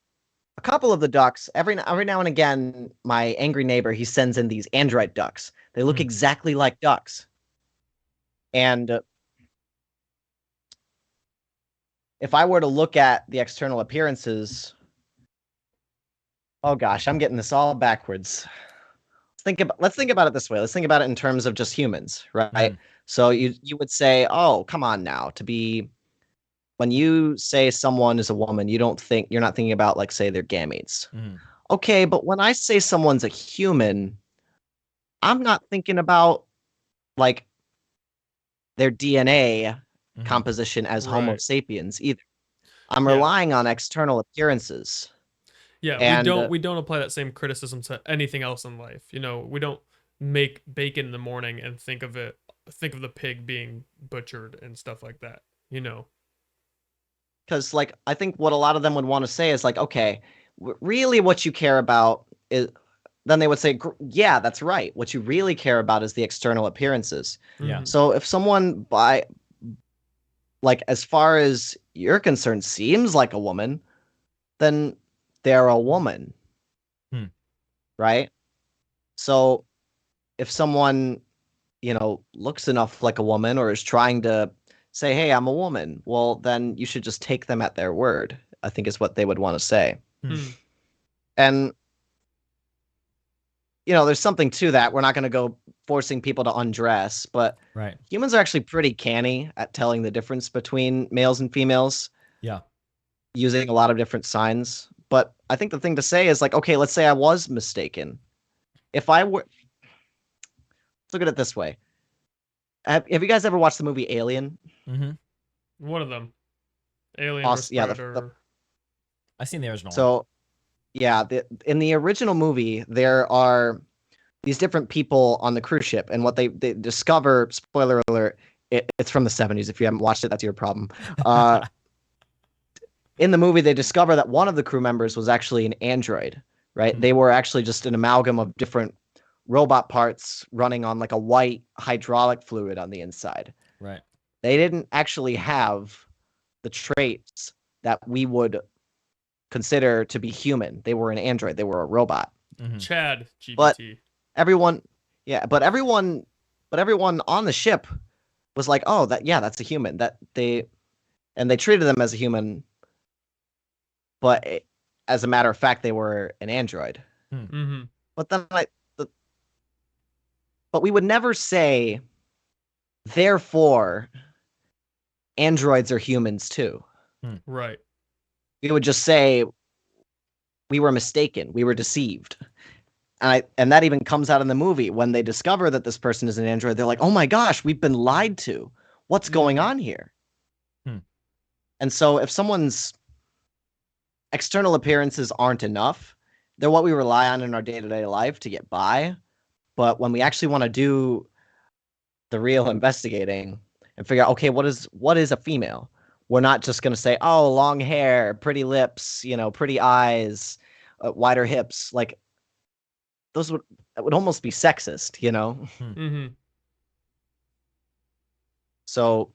couple of the ducks, every now and again, my angry neighbor, he sends in these android ducks. They look exactly like ducks. And if I were to look at the external appearances, oh gosh, I'm getting this all backwards. Let's think about it this way. Let's think about it in terms of just humans, right? So you would say, oh, come on now, when you say someone is a woman, you're not thinking about, like, say, their gametes. Okay, but when I say someone's a human, I'm not thinking about, like, their DNA composition as Homo sapiens either. I'm relying on external appearances. Yeah, and we don't apply that same criticism to anything else in life. You know, we don't make bacon in the morning and think of the pig being butchered and stuff like that, you know. Because, like, I think what a lot of them would want to say is like, okay, really what you care about is, then they would say, yeah, that's right. What you really care about is the external appearances. Yeah. So if someone as far as you're concerned, seems like a woman, then they're a woman. Right? So if someone, looks enough like a woman or is trying to say, hey, I'm a woman, well, then you should just take them at their word, I think is what they would want to say. And, there's something to that. We're not going to go forcing people to undress, but humans are actually pretty canny at telling the difference between males and females. Yeah. Using a lot of different signs. But I think the thing to say is like, okay, let's say I was mistaken. If I were, let's look at it this way. Have you guys ever watched the movie Alien? One of them. Alien vs. Predator. I've seen the original. So, yeah, in the original movie, there are these different people on the cruise ship, and what they discover, spoiler alert, it's from the 70s. If you haven't watched it, that's your problem. In the movie, they discover that one of the crew members was actually an android, right? They were actually just an amalgam of different robot parts running on like a white hydraulic fluid on the inside. Right. They didn't actually have the traits that we would consider to be human. They were an android. They were a robot. Chad GPT. But everyone on the ship was like, oh, that's a human. They treated them as a human, but as a matter of fact, they were an android. But then but we would never say, therefore, androids are humans too. Right. We would just say, we were mistaken. We were deceived. And that even comes out in the movie. When they discover that this person is an android, they're like, oh my gosh, we've been lied to. What's going on here? And so if someone's external appearances aren't enough, they're what we rely on in our day-to-day life to get by. But when we actually want to do the real investigating and figure out, okay, what is a female? We're not just going to say, oh, long hair, pretty lips, pretty eyes, wider hips. Like, that would almost be sexist, So,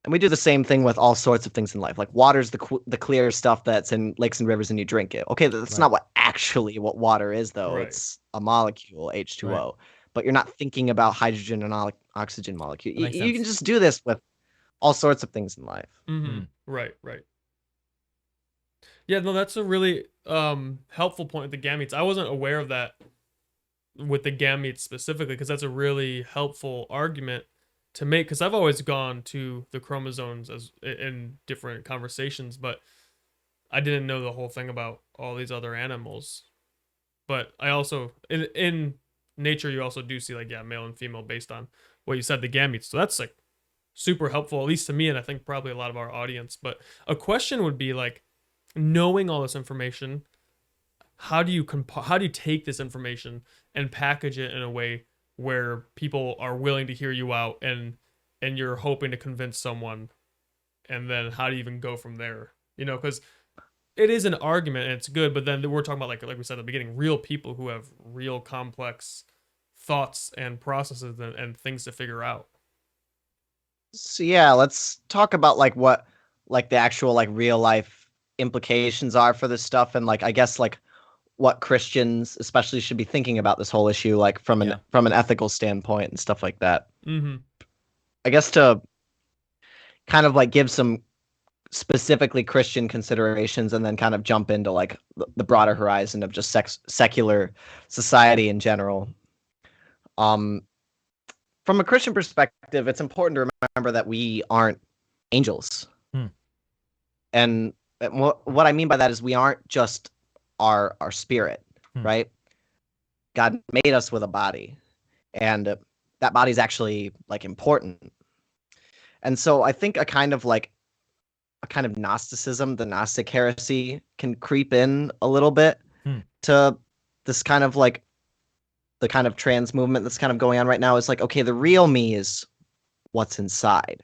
and we do the same thing with all sorts of things in life. Like, water's the clear stuff that's in lakes and rivers and you drink it. Okay, that's not what water is, though. Right. It's a molecule, H2O. Right. But you're not thinking about hydrogen and oxygen molecule. You can just do this with all sorts of things in life. Right. Yeah, no, that's a really helpful point with the gametes. I wasn't aware of that with the gametes specifically, because that's a really helpful argument to make, because I've always gone to the chromosomes as in different conversations, but I didn't know the whole thing about all these other animals. But I also in nature you also do see like male and female based on what you said, the gametes. So that's like super helpful, at least to me, and I think probably a lot of our audience. But a question would be like, knowing all this information, how do you take this information and package it in a way where people are willing to hear you out, and you're hoping to convince someone, and then how do you even go from there? Because it is an argument and it's good, but then we're talking about like we said at the beginning, real people who have real complex thoughts and processes and things to figure out. So yeah, let's talk about like what like the actual like real life implications are for this stuff, and like I guess like what Christians especially should be thinking about this whole issue, like from an ethical standpoint and stuff like that. Mm-hmm. I guess to kind of like give some specifically Christian considerations, and then kind of jump into like the broader horizon of just secular society in general. From a Christian perspective, it's important to remember that we aren't angels. And what I mean by that is we aren't just our spirit, right? God made us with a body, and that body's actually like important. And so I think a kind of Gnosticism, the Gnostic heresy, can creep in a little bit to this kind of like the kind of trans movement that's kind of going on right now. Is like, okay, the real me is what's inside,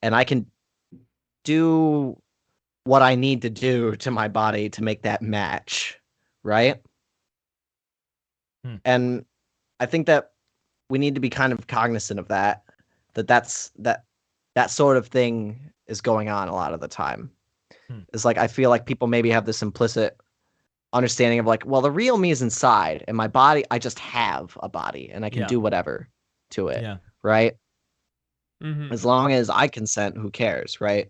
and I can do what I need to do to my body to make that match, right? And I think that we need to be kind of cognizant of that sort of thing is going on a lot of the time. It's like I feel like people maybe have this implicit understanding of like, well, the real me is inside, and my body, I just have a body and I can do whatever to it, right? As long as I consent, who cares, right?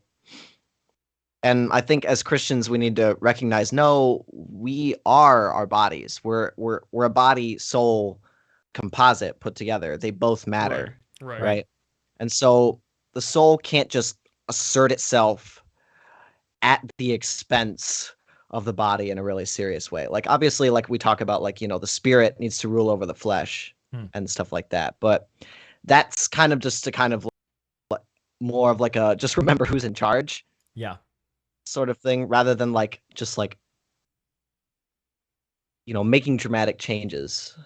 And I think as Christians we need to recognize, no, we are our bodies. We're a body soul composite put together. They both matter, right? And so the soul can't just assert itself at the expense of the body in a really serious way. Like obviously, like we talk about, like, the spirit needs to rule over the flesh and stuff like that. But that's kind of just to kind of more of like a just remember who's in charge. Yeah. Sort of thing, rather than like just like making dramatic changes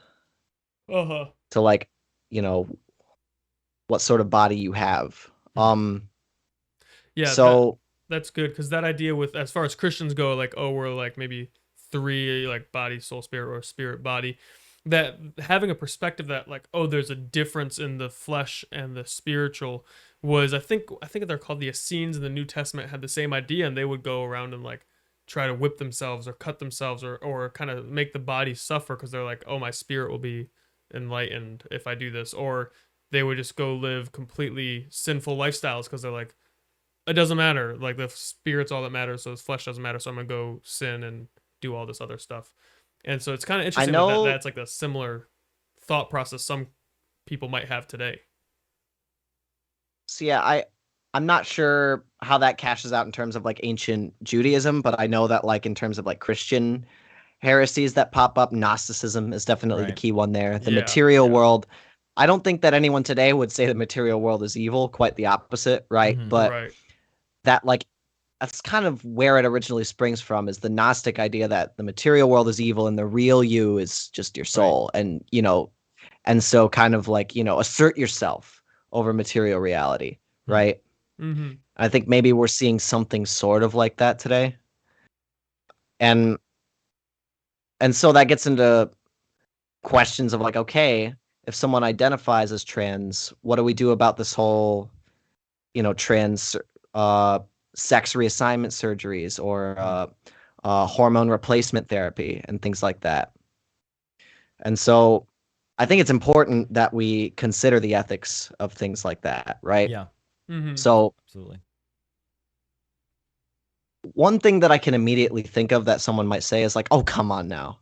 to like what sort of body you have. So that's good, because that idea with, as far as Christians go, like, oh, we're like maybe three, like body, soul, spirit, or spirit, body, that having a perspective that like, oh, there's a difference in the flesh and the spiritual was, I think they're called the Essenes in the New Testament, had the same idea, and they would go around and like try to whip themselves or cut themselves or kind of make the body suffer, because they're like, oh, my spirit will be enlightened if I do this. Or they would just go live completely sinful lifestyles because they're like, it doesn't matter, like the spirit's all that matters, so the flesh doesn't matter, so I'm gonna go sin and do all this other stuff. And so it's kind of interesting that's like a similar thought process some people might have today. So yeah, I'm not sure how that cashes out in terms of like ancient Judaism, but I know that like in terms of like Christian heresies that pop up, Gnosticism is definitely the key one there. The material world, I don't think that anyone today would say the material world is evil, quite the opposite, right? But that like that's kind of where it originally springs from, is the Gnostic idea that the material world is evil and the real you is just your soul. And and so kind of like assert yourself over material reality, right? I think maybe we're seeing something sort of like that today. And so that gets into questions of like, okay, if someone identifies as trans, what do we do about this whole trans sex reassignment surgeries or hormone replacement therapy and things like that? And so I think it's important that we consider the ethics of things like that, right? Yeah. So absolutely. One thing that I can immediately think of that someone might say is like, oh, come on now.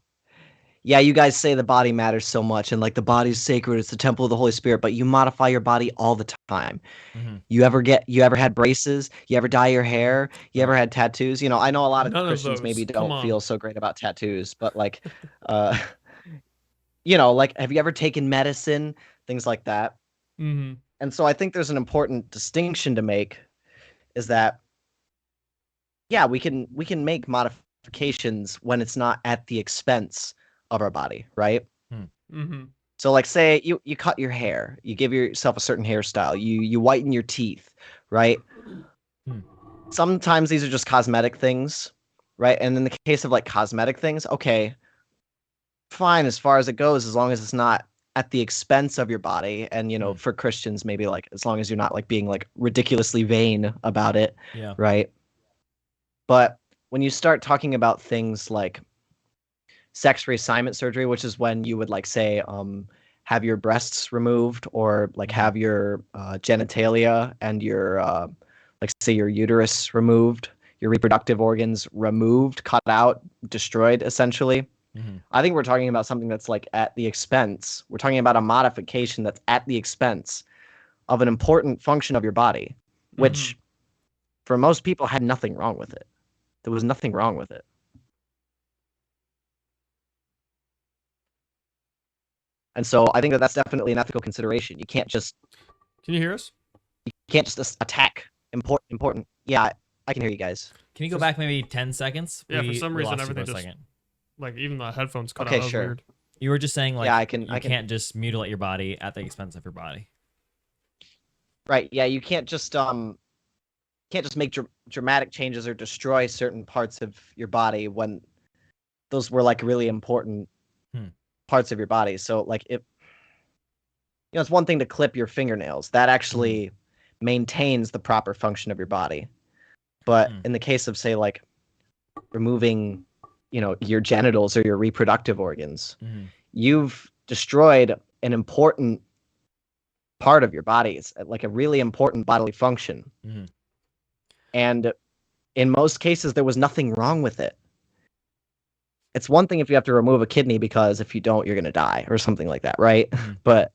yeah, you guys say the body matters so much and like the body's sacred, it's the temple of the Holy Spirit, but you modify your body all the time. Mm-hmm. You ever had braces? You ever dye your hair? You ever had tattoos? You know, I know a lot of None of Christians those. maybe Come don't on. feel so great about tattoos, but like uh you know, like have you ever taken medicine? Things like that. Mm-hmm. And so I think there's an important distinction to make is that yeah, we can make modifications when it's not at the expense of our body, right? Mm-hmm. So like say you cut your hair, you give yourself a certain hairstyle, you whiten your teeth, right? Hmm. Sometimes these are just cosmetic things, right? And in the case of like cosmetic things, okay, fine as far as it goes, as long as it's not at the expense of your body. And you know, Hmm. for Christians, maybe like as long as you're not like being like ridiculously vain about it, Yeah. right? But when you start talking about things like sex reassignment surgery, which is when you would like say have your breasts removed or like Mhm. have your genitalia and your like say your uterus removed, your reproductive organs removed, cut out, destroyed essentially. Mhm. I think we're talking about something that's like at the expense. We're talking about a modification that's at the expense of an important function of your body, Mm-hmm. which for most people had nothing wrong with it. There was nothing wrong with it. And so I think that that's definitely an ethical consideration. Can you hear us? You can't just attack important. Yeah, I can hear you guys. Can you go back maybe 10 seconds? Yeah, for some We reason lost you for everything a just second. like even the headphones cut out. Okay, That was sure. weird. You were just saying like Yeah, I can. you can't just mutilate your body at the expense of your body. Right. Yeah, you can't just make dramatic changes or destroy certain parts of your body when those were like really important Hmm. parts of your body. So like if you know, it's one thing to clip your fingernails. That actually maintains the proper function of your body. But Hmm. in the case of say like removing, you know, your genitals or your reproductive organs, Mhm. you've destroyed an important part of your body. It's like a really important bodily function. Mhm. And in most cases, there was nothing wrong with it. It's one thing if you have to remove a kidney because if you don't, you're going to die or something like that, right? Mhm. But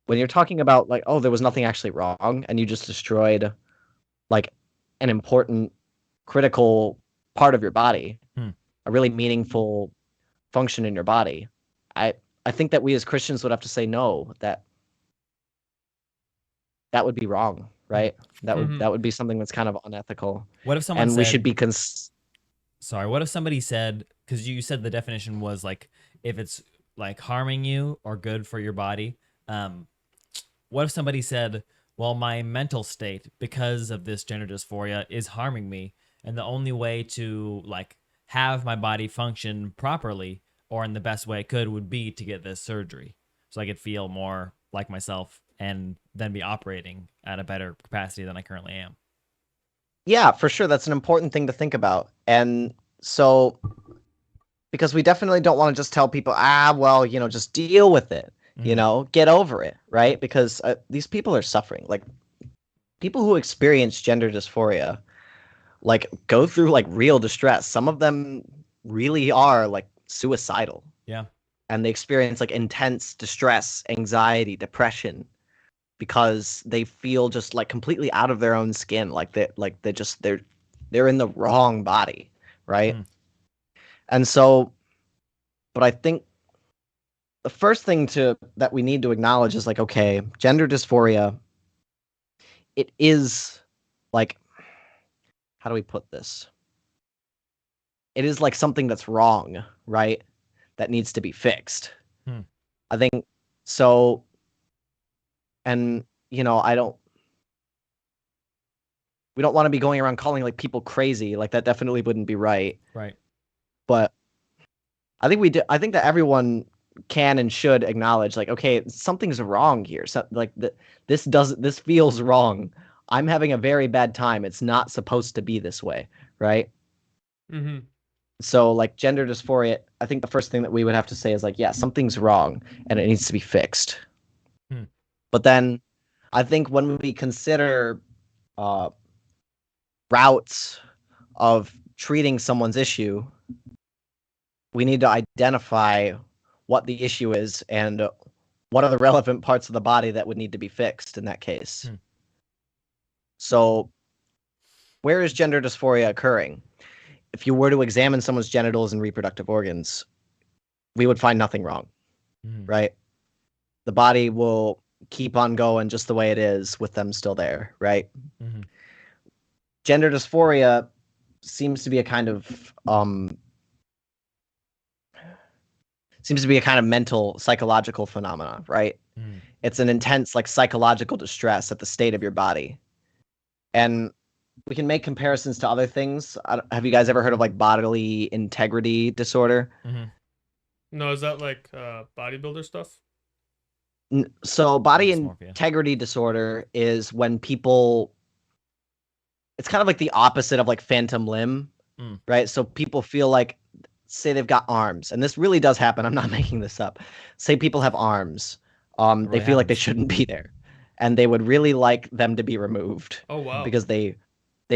when you're talking about like, oh, there was nothing actually wrong and you just destroyed like an important, critical part of your body, Hmm. a really meaningful function in your body, I, I think that we as Christians would have to say no, that would be wrong, Hmm. right? That would Mm-hmm. that would be something that's kind of unethical, What if someone and we should said, be sorry, what if somebody said, because you said the definition was like if it's like harming you or good for your body. Um, what if somebody said, well, my mental state because of this gender dysphoria is harming me, and the only way to like have my body function properly or in the best way it could would be to get this surgery so I could feel more like myself and then be operating at a better capacity than I currently am. yeah, for sure. That's an important thing to think about. And so, because we definitely don't want to just tell people, well, you know, just deal with it, you Mm-hmm. know, get over it, right? Because these people are suffering. Like, people who experience gender dysphoria, like, go through like real distress. Some of them really are like suicidal Yeah. and they experience like intense distress, anxiety, depression because they feel just like completely out of their own skin. They're in the wrong body, right? Hmm. And so, but I think the first thing to that we need to acknowledge is like, okay, gender dysphoria, it is like, how do we put this? It is like something that's wrong, right? That needs to be fixed. Hmm. I think so. And, you know, we don't want to be going around calling like people crazy. Like that definitely wouldn't be right. Right. But I think I think that everyone can and should acknowledge like, okay, something's wrong here. So like this feels wrong. I'm having a very bad time. It's not supposed to be this way, right? Mm-hmm. So like gender dysphoria, I think the first thing that we would have to say is like, yeah, something's wrong and it needs to be fixed. Hmm. But then I think when we consider uh, routes of treating someone's issue, we need to identify what the issue is and what are the relevant parts of the body that would need to be fixed in that case. So where is gender dysphoria occurring? If you were to examine someone's genitals and reproductive organs, we would find nothing wrong, right? The body will keep on going just the way it is with them still there, right? Gender dysphoria seems to be a kind of mental, psychological phenomena, right? It's an intense, like, psychological distress at the state of your body. And we can make comparisons to other things. Have you guys ever heard of, like, bodily integrity disorder? No, is that like bodybuilder stuff? So body Dysmorphia. integrity disorder is when people, it's kind of like the opposite of like phantom limb, right? So people feel like, say they've got arms, and this really does happen. I'm not making this up. Say people have arms. They feel like they shouldn't be there, and they would really like them to be removed. Oh, wow. Because they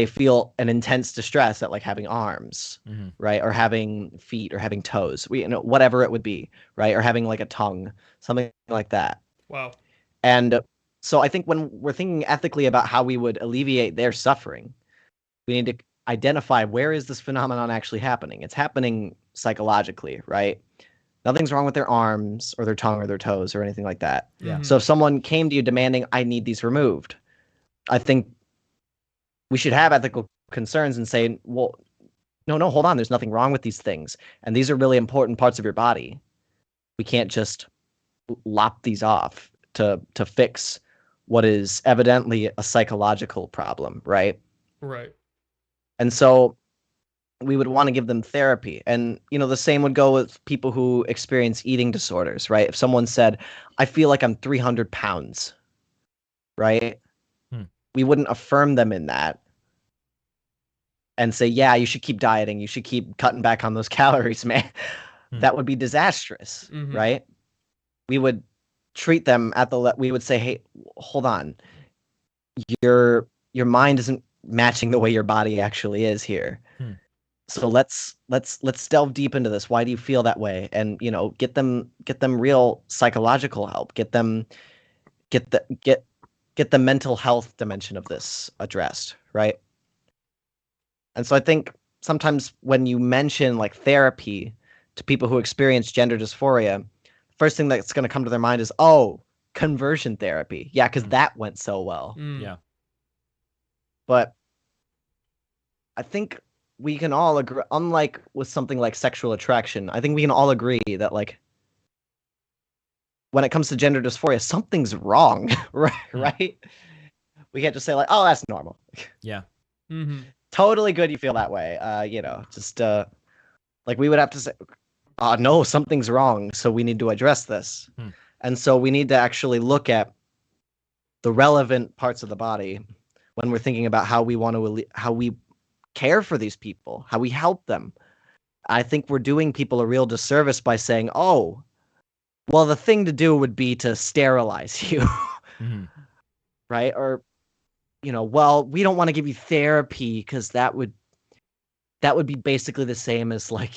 feel an intense distress at like having arms, right? Or having feet or having toes, whatever it would be, right? Or having like a tongue, something like that. Wow. And so I think when we're thinking ethically about how we would alleviate their suffering, we need to identify where is this phenomenon actually happening. It's happening psychologically, right? Nothing's wrong with their arms or their tongue or their toes or anything like that. Yeah. So if someone came to you demanding, I need these removed, I think we should have ethical concerns and say, well, no, hold on. There's nothing wrong with these things. And these are really important parts of your body. We can't just lop these off to fix what is evidently a psychological problem, right? Right. And so we would want to give them therapy. And, the same would go with people who experience eating disorders, right? If someone said, I feel like I'm 300 pounds, right? We wouldn't affirm them in that and say, yeah, you should keep dieting. You should keep cutting back on those calories, man. That would be disastrous, right? We would treat them we would say, hey, hold on. Your mind isn't matching the way your body actually is here. So let's delve deep into this. Why do you feel that way? And get them real psychological help. Get the mental health dimension of this addressed, right? And so I think sometimes when you mention like therapy to people who experience gender dysphoria, first thing that's going to come to their mind is, oh, conversion therapy. Yeah, because that went so well. Yeah. But I think we can all agree, unlike with something like sexual attraction, I think we can all agree that, like, when it comes to gender dysphoria, something's wrong, right? We can't just say like, oh, that's normal. Yeah. Totally good you feel that way. Like we would have to say, no, something's wrong, so we need to address this. And so we need to actually look at the relevant parts of the body when we're thinking about how we care for these people, how we help them. I think we're doing people a real disservice by saying, oh, well, the thing to do would be to sterilize you, right? Or, well, we don't want to give you therapy because that would be basically the same as like,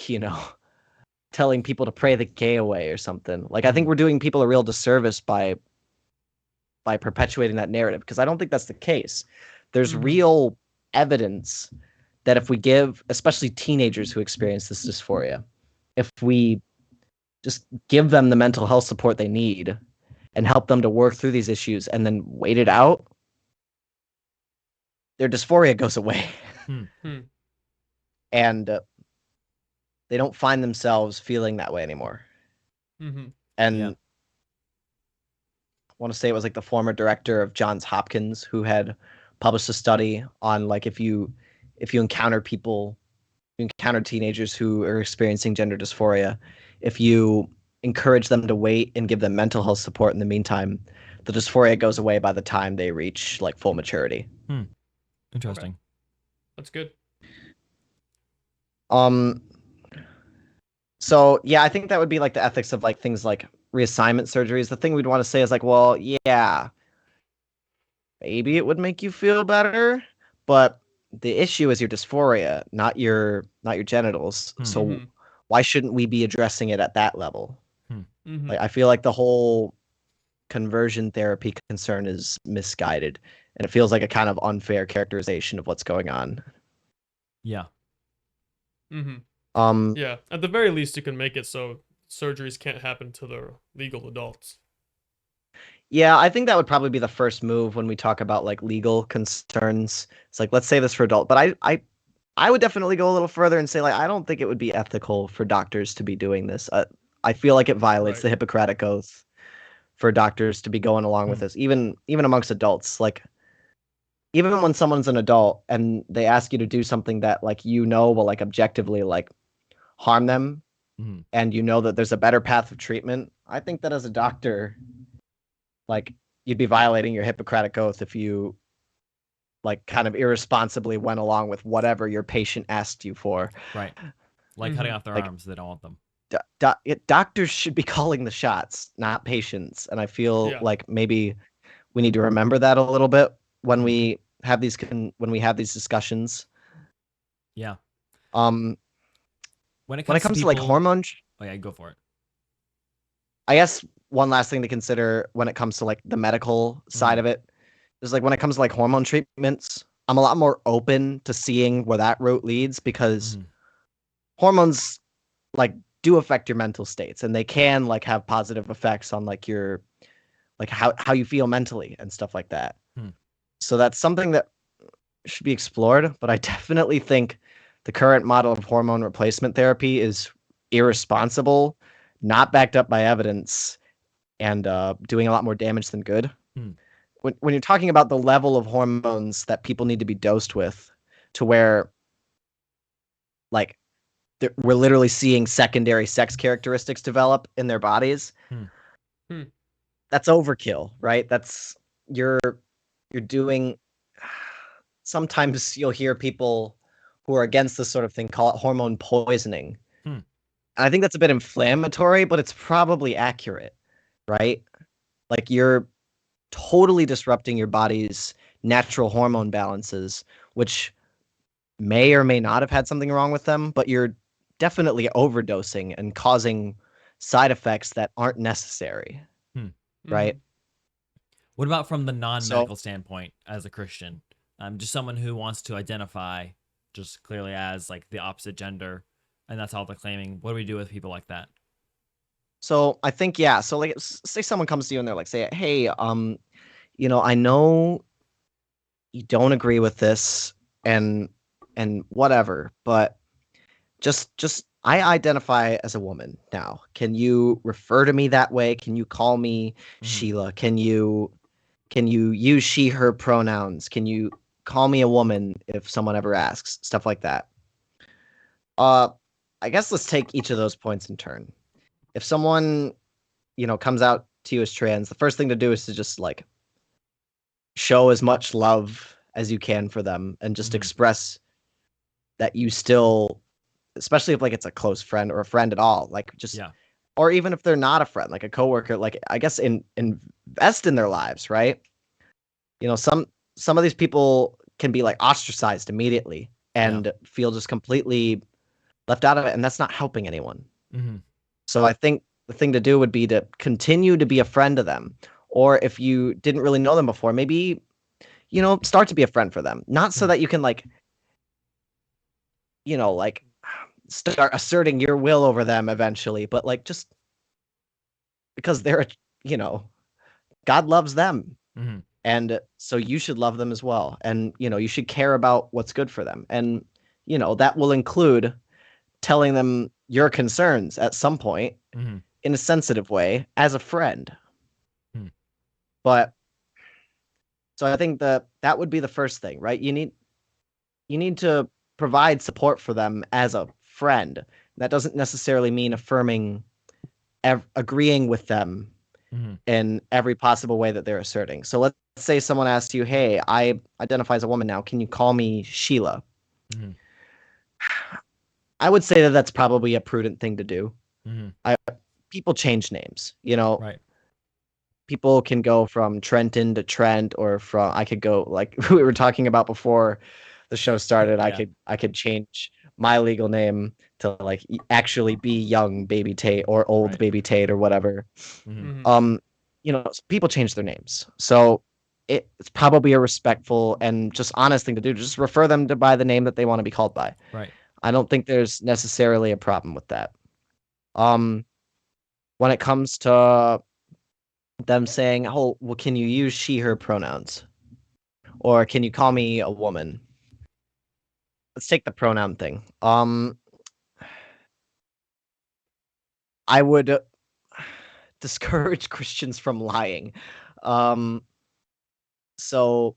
telling people to pray the gay away or something. Like, I think we're doing people a real disservice by perpetuating that narrative, because I don't think that's the case. There's real evidence that if we give, especially teenagers who experience this dysphoria, if we just give them the mental health support they need and help them to work through these issues and then wait it out, their dysphoria goes away. And they don't find themselves feeling that way anymore. And I want to say it was like the former director of Johns Hopkins who had published a study on, like, if you encounter teenagers who are experiencing gender dysphoria, if you encourage them to wait and give them mental health support in the meantime, the dysphoria goes away by the time they reach like full maturity. Interesting. Okay. That's good. So yeah, I think that would be like the ethics of like things like reassignment surgeries. The thing we'd want to say is like, well, yeah, maybe it would make you feel better, but the issue is your dysphoria, not your genitals. So why shouldn't we be addressing it at that level? Mm-hmm. Like, I feel like the whole conversion therapy concern is misguided, and it feels like a kind of unfair characterization of what's going on. Yeah. Mm-hmm. Yeah, at the very least, you can make it so surgeries can't happen to the legal adults. Yeah, I think that would probably be the first move when we talk about like legal concerns. It's like, let's say this for adult, but I would definitely go a little further and say, like, I don't think it would be ethical for doctors to be doing this. I feel like it violates the Hippocratic Oath for doctors to be going along with this, even amongst adults. Like, even when someone's an adult and they ask you to do something that, like, will, like, objectively, like, harm them, and that there's a better path of treatment, I think that as a doctor, like, you'd be violating your Hippocratic Oath if you, like, kind of irresponsibly went along with whatever your patient asked you for. Right. Like cutting off their arms. They don't want them. Doctors should be calling the shots, not patients. And I feel like maybe we need to remember that a little bit when we have these discussions. Yeah. When it comes to like hormones, oh yeah, go for it. I guess one last thing to consider when it comes to like the medical side of it is like when it comes to like hormone treatments, I'm a lot more open to seeing where that route leads, because hormones like do affect your mental states, and they can like have positive effects on like your like how you feel mentally and stuff like that. So that's something that should be explored, but I definitely think the current model of hormone replacement therapy is irresponsible, not backed up by evidence, and doing a lot more damage than good. When you're talking about the level of hormones that people need to be dosed with, to where like we're literally seeing secondary sex characteristics develop in their bodies, that's overkill, right? That's you're doing. Sometimes you'll hear people who are against this sort of thing call it hormone poisoning. And I think that's a bit inflammatory, but it's probably accurate, right? Like, you're totally disrupting your body's natural hormone balances, which may or may not have had something wrong with them, but you're definitely overdosing and causing side effects that aren't necessary, right? What about from the non-medical standpoint as a Christian? Just someone who wants to identify just clearly as like the opposite gender, and that's all they're claiming. What do we do with people like that? So I think, yeah. So like, say someone comes to you and they're like, say, hey, I know you don't agree with this and whatever, but just I identify as a woman now. Can you refer to me that way? Can you call me Sheila? Can you use she, her pronouns? Can you call me a woman if someone ever asks? Stuff like that. I guess let's take each of those points in turn. If someone, comes out to you as trans, the first thing to do is to just like show as much love as you can for them, and just express that you still, especially if like it's a close friend or a friend at all, like just, or even if they're not a friend, like a coworker, like I guess invest in their lives, right? Some of these people can be like ostracized immediately and feel just completely left out of it, and that's not helping anyone. So I think the thing to do would be to continue to be a friend to them, or if you didn't really know them before, maybe start to be a friend for them, not so that you can like start asserting your will over them eventually, but like just because they're God loves them. And so you should love them as well. And, you should care about what's good for them. And, that will include telling them your concerns at some point in a sensitive way as a friend. But so I think that would be the first thing, right? You need to provide support for them as a friend. That doesn't necessarily mean affirming, agreeing with them in every possible way that they're asserting. So let's say someone asks you, hey, I identify as a woman now. Can you call me Sheila? I would say that that's probably a prudent thing to do. People change names, Right. People can go from Trenton to Trent, or I could go like we were talking about before the show started. I could change my legal name to like actually be young baby Tate or old Right. baby Tate or whatever. Mhm. People change their names. So it's probably a respectful and just honest thing to do. Just refer them to by the name that they want to be called by. Right. I don't think there's necessarily a problem with that. Um, when it comes to them saying, "Oh, well, can you use she, her pronouns?" Or can you call me a woman? Let's take the pronoun thing. I would discourage Christians from lying. Um, so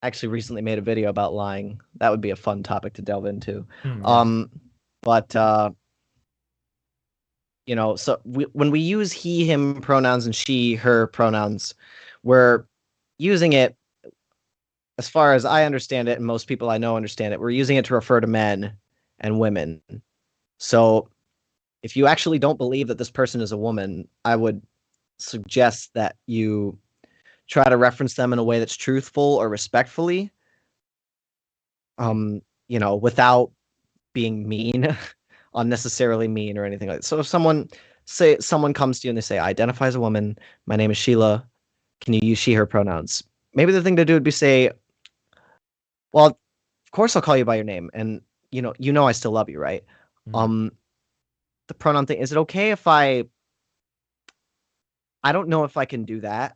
actually recently made a video about lying. That would be a fun topic to delve into. Yeah. But so when we use he, him pronouns and she, her pronouns, we're using it, as far as I understand it, and most people I know understand it, we're using it to refer to men and women. So if you actually don't believe that this person is a woman, I would suggest that you try to reference them in a way that's truthful or respectfully, without being mean, unnecessarily mean or anything like that. So if someone comes to you and they say, I identify as a woman, my name is Sheila, can you use she, her pronouns? Maybe the thing to do would be say, well, of course I'll call you by your name. And I still love you, right? Um, the pronoun thing, is it okay if I don't know if I can do that.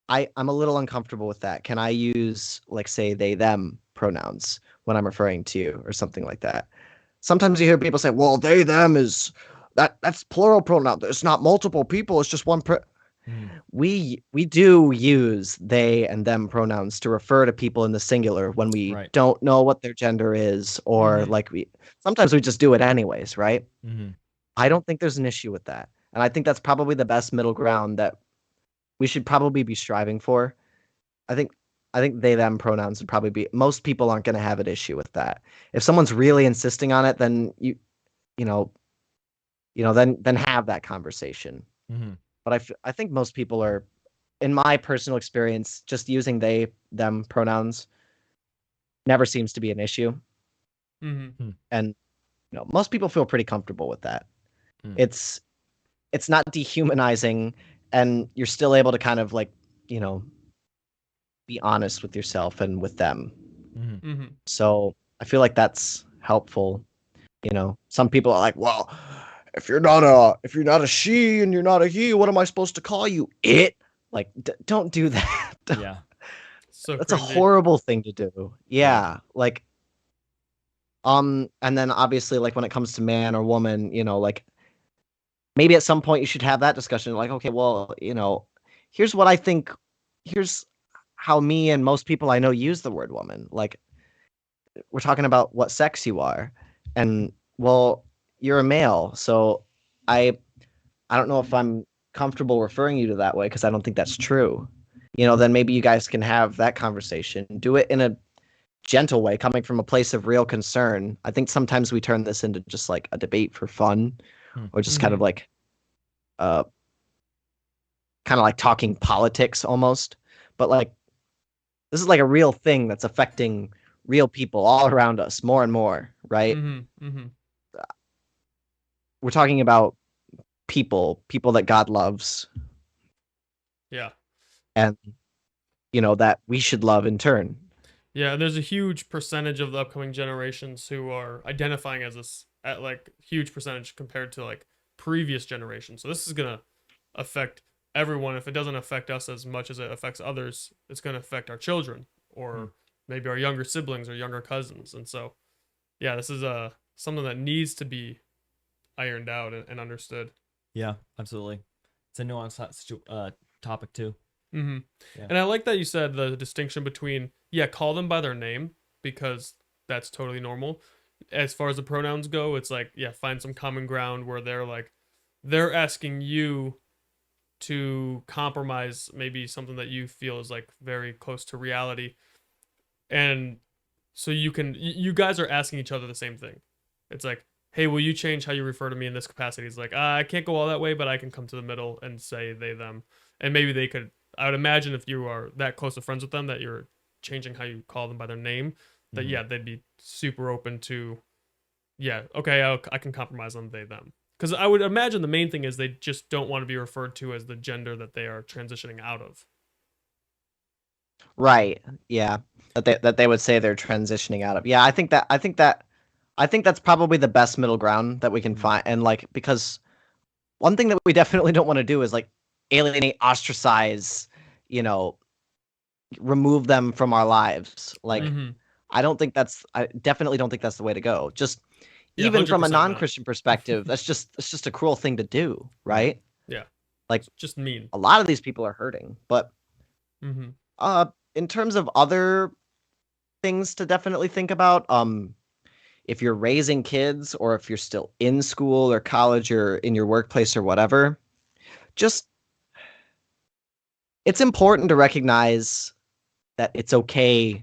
I'm a little uncomfortable with that. Can I use, like, say, they, them pronouns when I'm referring to you or something like that? Sometimes you hear people say, well, they, them that's plural pronoun. It's not multiple people. It's just one. We do use they and them pronouns to refer to people in the singular when we Right. don't know what their gender is, or sometimes we just do it anyways, right? I don't think there's an issue with that. And I think that's probably the best middle ground that we should probably be striving for. I think they them pronouns would probably be, most people aren't going to have an issue with that. If someone's really insisting on it, then then have that conversation. But I think most people are, in my personal experience, just using they them pronouns never seems to be an issue. And most people feel pretty comfortable with that. It's not dehumanizing, and you're still able to kind of like, be honest with yourself and with them. So I feel like that's helpful. Some people are like, well, if you're not a she and you're not a he, what am I supposed to call you? It. Like, don't do that. Yeah. So That's a cringy. horrible thing to do. Yeah. Like, and then obviously, like, when it comes to man or woman, like, maybe at some point you should have that discussion. Like, okay, well, here's what I think. Here's how me and most people I know use the word woman. Like, we're talking about what sex you are, and well, you're a male, so I don't know if I'm comfortable referring you to that way because I don't think that's true. Then maybe you guys can have that conversation. Do it in a gentle way, coming from a place of real concern. I think sometimes we turn this into just like a debate for fun, or just kind of like talking politics almost. But like, this is like a real thing that's affecting real people all around us more and more, right? We're talking about people that God loves. Yeah. And that we should love in turn. Yeah, and there's a huge percentage of the upcoming generations who are identifying as this, at like huge percentage compared to like previous generations. So this is gonna affect everyone. If it doesn't affect us as much as it affects others, it's gonna affect our children or maybe our younger siblings or younger cousins. And so, yeah, this is something that needs to be ironed out and understood. Yeah, absolutely. It's a nuanced topic too. Yeah. Yeah. And I like that you said the distinction between, call them by their name, because that's totally normal. As far as the pronouns go, it's like, find some common ground where they're asking you to compromise maybe something that you feel is like very close to reality. And so you guys are asking each other the same thing. It's like, hey, will you change how you refer to me in this capacity? It's like, I can't go all that way, but I can come to the middle and say they, them. And maybe they could, I would imagine if you are that close of friends with them that you're changing how you call them by their name, that they'd be super open to, yeah, okay, I can compromise on they them. Because I would imagine the main thing is they just don't want to be referred to as the gender that they are transitioning out of. Right. Yeah. That they would say they're transitioning out of. Yeah, I think that's probably the best middle ground that we can find. And like, because one thing that we definitely don't want to do is like alienate, ostracize, you know, remove them from our lives. Like, I definitely don't think that's the way to go. Just Yeah, even from a 100% not. non-Christian perspective, that's just a cruel thing to do, right? Yeah. Like, It's just mean. a lot of these people are hurting. But in terms of other things to definitely think about, if you're raising kids or if you're still in school or college or in your workplace or whatever, just it's important to recognize that it's okay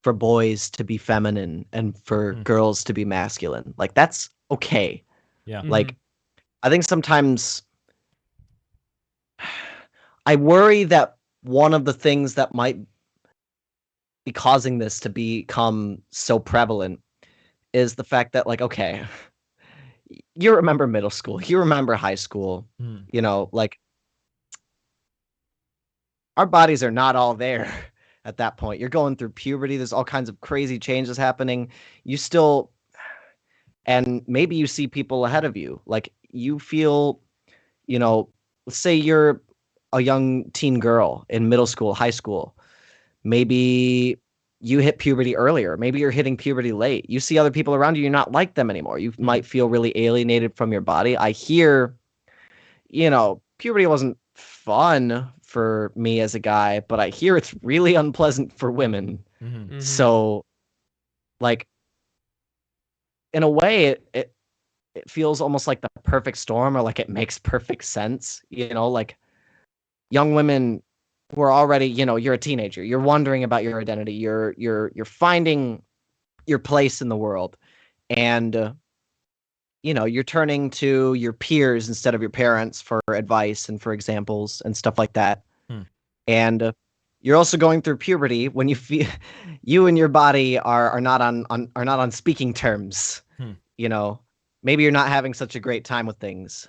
for boys to be feminine and for girls to be masculine. Like, that's okay. Yeah. Like, I think sometimes I worry that one of the things that might be causing this to become so prevalent is the fact that, like, okay, you remember middle school, you remember high school, you know, like, our bodies are not all there at that point. You're going through puberty. There's all kinds of crazy changes happening. You still, and maybe you see people ahead of you. Like, you feel, you know, let's say you're a young teen girl in middle school, high school. Maybe you hit puberty earlier. Maybe you're hitting puberty late. You see other people around you, you're not like them anymore. You might feel really alienated from your body. I hear, you know, puberty wasn't fun for me as a guy, but I hear it's really unpleasant for women. So, like, in a way, it feels almost like the perfect storm, or like it makes perfect sense. You know, like, young women who are already, you know, you're a teenager, you're wondering about your identity, you're finding your place in the world, and you know, you're turning to your peers instead of your parents for advice and for examples and stuff like that. And you're also going through puberty when you feel you and your body are not on speaking terms. You know, maybe you're not having such a great time with things.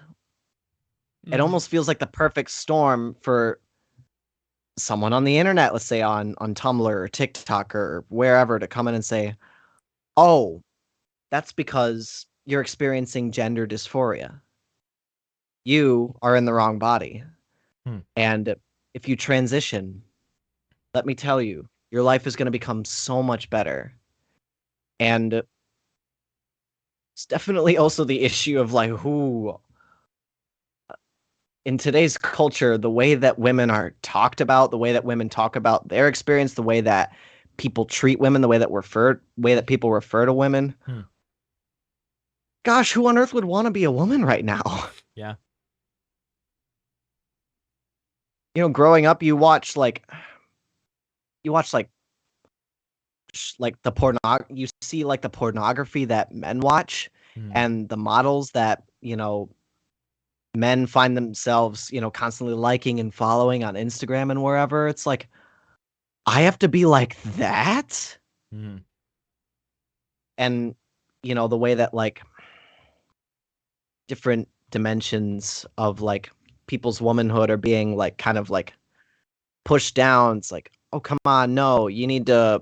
It almost feels like the perfect storm for someone on the internet, let's say on Tumblr or TikTok or wherever, to come in and say, "Oh, that's because you're experiencing gender dysphoria. You are in the wrong body. And if you transition, let me tell you, your life is going to become so much better." And it's definitely also the issue of, like, who in today's culture, the way that women are talked about, the way that women talk about their experience, the way that people treat women, the way that people refer to women. Gosh, who on earth would want to be a woman right now? Yeah. You know, growing up, you watch like the you see like the pornography that men watch, and the models that, you know, men find themselves, you know, constantly liking and following on Instagram and wherever. It's like, I have to be like that. And, you know, the way that, like, different dimensions of, like, people's womanhood are being, like, kind of, like, pushed down. It's like, oh, come on, no, you need to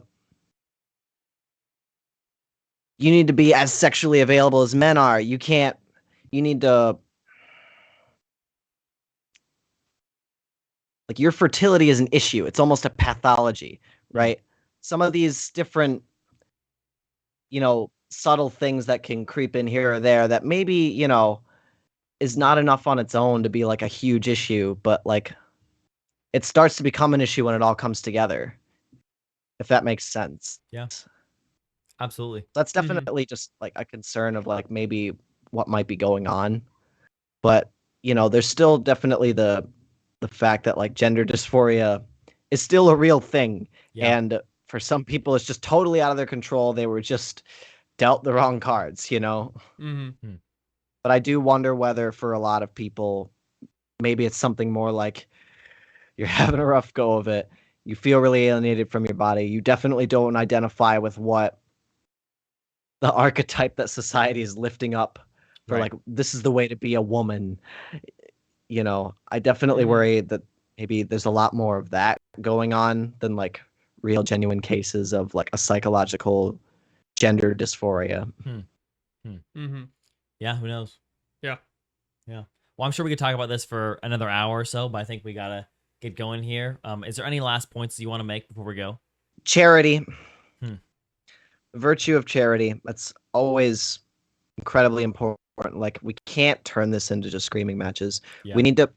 be as sexually available as men are. You need to, like, your fertility is an issue. It's almost a pathology, right? Some of these different, you know, subtle things that can creep in here or there that maybe, you know, is not enough on its own to be like a huge issue, but like, it starts to become an issue when it all comes together, if that makes sense. Yeah. Absolutely. That's definitely just like a concern of, like, maybe what might be going on. But, you know, there's still definitely the fact that, like, gender dysphoria is still a real thing. Yeah. And for some people, it's just totally out of their control. They were just dealt the wrong cards, you know? But I do wonder whether for a lot of people, maybe it's something more like, you're having a rough go of it. You feel really alienated from your body. You definitely don't identify with what the archetype that society is lifting up for, Right. like, this is the way to be a woman. I definitely worry that maybe there's a lot more of that going on than like real genuine cases of like a psychological gender dysphoria. Yeah, who knows? Yeah. Yeah. Well, I'm sure we could talk about this for another hour or so, but I think we gotta get going here. Is there any last points you want to make before we go? Charity. Hmm. Virtue of charity. That's always incredibly important. Like, we can't turn this into just screaming matches. Yeah. We need to,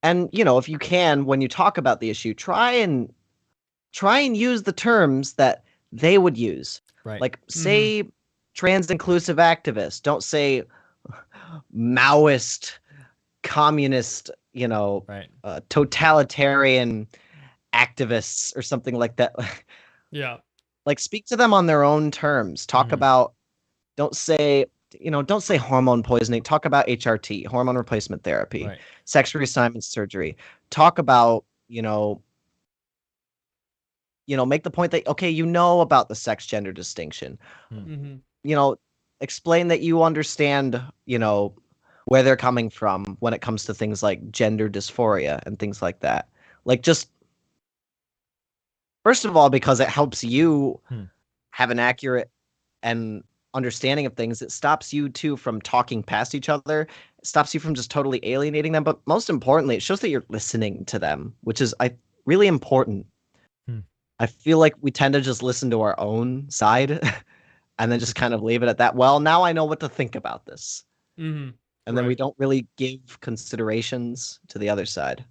and if you can, when you talk about the issue, try and use the terms that they would use. Right. Like, say trans inclusive activist. Don't say Maoist, communist, Right. totalitarian activists or something like that. Yeah. Like, speak to them on their own terms. Talk about, don't say hormone poisoning. Talk about HRT, hormone replacement therapy, Right. sex reassignment surgery. Talk about, make the point that, okay, about the sex gender distinction. Explain that you understand, where they're coming from when it comes to things like gender dysphoria and things like that. Like, just first of all, because it helps you have an accurate and understanding of things. It stops you too from talking past each other. It stops you from just totally alienating them. But most importantly, it shows that you're listening to them, which is really important. I feel like we tend to just listen to our own side and then just kind of leave it at that. Well, now I know what to think about this. And then we don't really give considerations to the other side.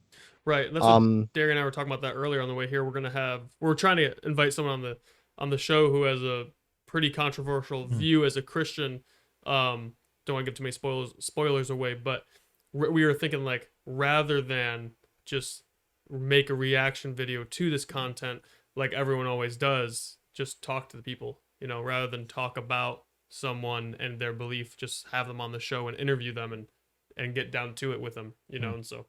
Right. That's what Derry and I were talking about that earlier on the way here. We're trying to invite someone on the show who has a pretty controversial view as a Christian. Don't want to give too many spoilers away, but we were thinking, like, rather than just make a reaction video to this content like everyone always does, just talk to the people, rather than talk about someone and their belief, just have them on the show and interview them and get down to it with them, and so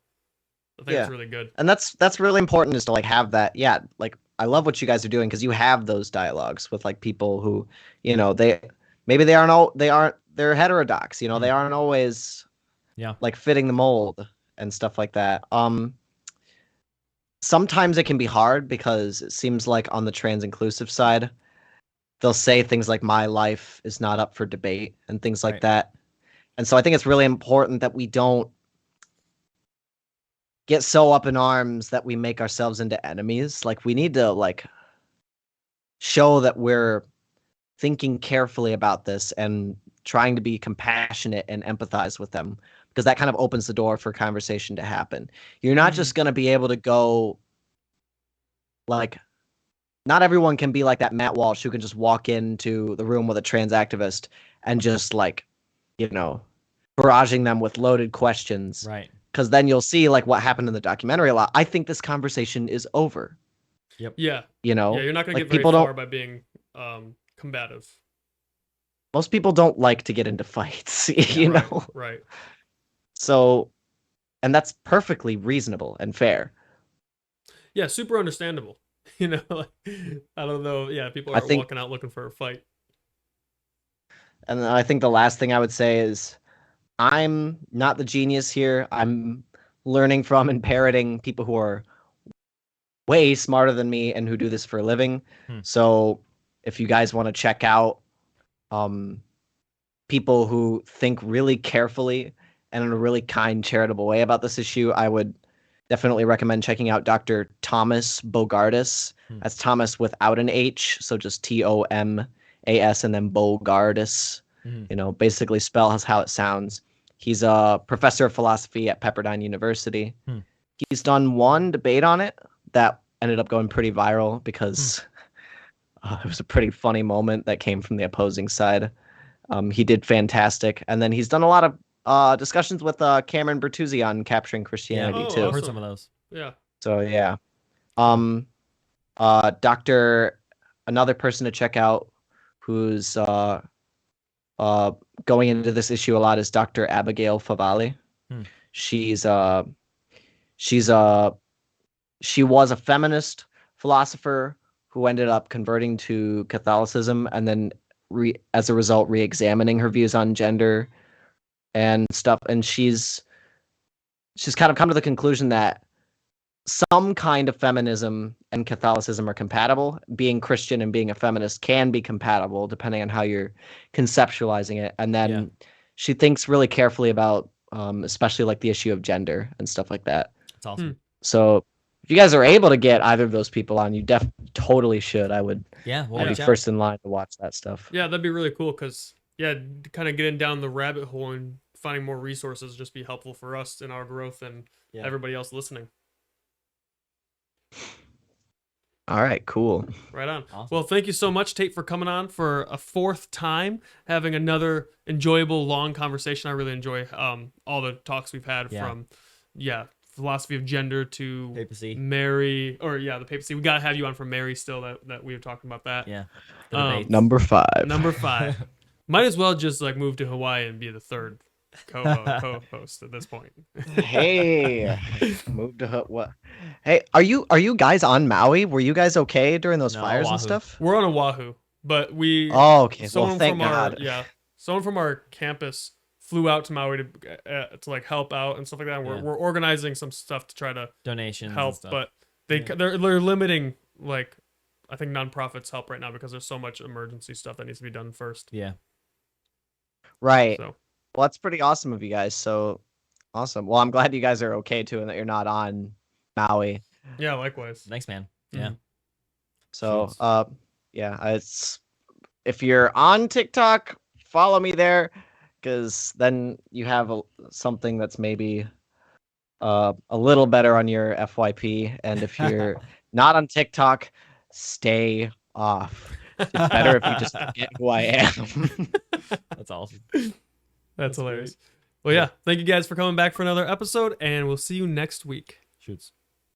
I think it's really good. And that's really important, is to like have that. Yeah, like, I love what you guys are doing, because you have those dialogues with like people who, they're heterodox, they aren't always like fitting the mold and stuff like that. Sometimes it can be hard, because it seems like on the trans inclusive side, they'll say things like my life is not up for debate and things like that. And so I think it's really important that we don't get so up in arms that we make ourselves into enemies. Like, we need to like show that we're thinking carefully about this and trying to be compassionate and empathize with them, because that kind of opens the door for conversation to happen. You're not just going to be able to go, like, not everyone can be like that Matt Walsh who can just walk into the room with a trans activist and just like, barraging them with loaded questions. Right. Because then you'll see like what happened in the documentary a lot. I think this conversation is over. Yep. Yeah. Yeah, you're not going to like, get very far by being combative. Most people don't like to get into fights, know? Right. So, and that's perfectly reasonable and fair. Yeah, super understandable. Like, I don't know. Yeah, people are walking out looking for a fight. And I think the last thing I would say is, I'm not the genius here. I'm learning from and parroting people who are way smarter than me and who do this for a living. So if you guys want to check out people who think really carefully and in a really kind, charitable way about this issue, I would definitely recommend checking out Dr. Thomas Bogardus. That's Thomas without an H, so just Tomas and then Bogardus. Basically spells how it sounds. He's a professor of philosophy at Pepperdine University. He's done one debate on it that ended up going pretty viral, because it was a pretty funny moment that came from the opposing side. He did fantastic. And then he's done a lot of discussions with Cameron Bertuzzi on capturing Christianity too. I've heard some of those. Yeah. So yeah. Another person to check out who's going into this issue a lot is Dr. Abigail Favale. She was a feminist philosopher who ended up converting to Catholicism and then as a result re-examining her views on gender and stuff. And she's kind of come to the conclusion that some kind of feminism and Catholicism are compatible. Being Christian and being a feminist can be compatible depending on how you're conceptualizing it. And then she thinks really carefully about especially like the issue of gender and stuff like that. That's awesome. So if you guys are able to get either of those people on, you totally should. I'd be first in line to watch that stuff. Yeah, that'd be really cool because kind of getting down the rabbit hole and finding more resources just be helpful for us in our growth and everybody else listening. All right, cool. Right on. Awesome. Well, thank you so much, Tate, for coming on for a fourth time, having another enjoyable, long conversation. I really enjoy all the talks we've had from, philosophy of gender to papacy. Mary, the papacy. We got to have you on for Mary still, that we were talking about that. Yeah. Number 5. Number 5. Might as well just like move to Hawaii and be the third co-host at this point. Hey, move to what? Hey, are you guys on Maui? Were you guys okay during those fires Oahu. and stuff? We're on Oahu, but we. Oh, okay. Someone Thank from God. someone from our campus flew out to Maui to like help out and stuff like that. And we're organizing some stuff to try to donations help, and stuff. but they're limiting like I think nonprofits help right now because there's so much emergency stuff that needs to be done first. Yeah. Right. So. Well, that's pretty awesome of you guys. So awesome. Well, I'm glad you guys are okay too, and that you're not on Maui. Yeah, likewise. Thanks, man. Yeah. So, it's if you're on TikTok, follow me there, because then you have something that's maybe a little better on your FYP. And if you're not on TikTok, stay off. It's better if you just forget who I am. That's awesome. That's hilarious. Well, thank you guys for coming back for another episode, and we'll see you next week. Shoots.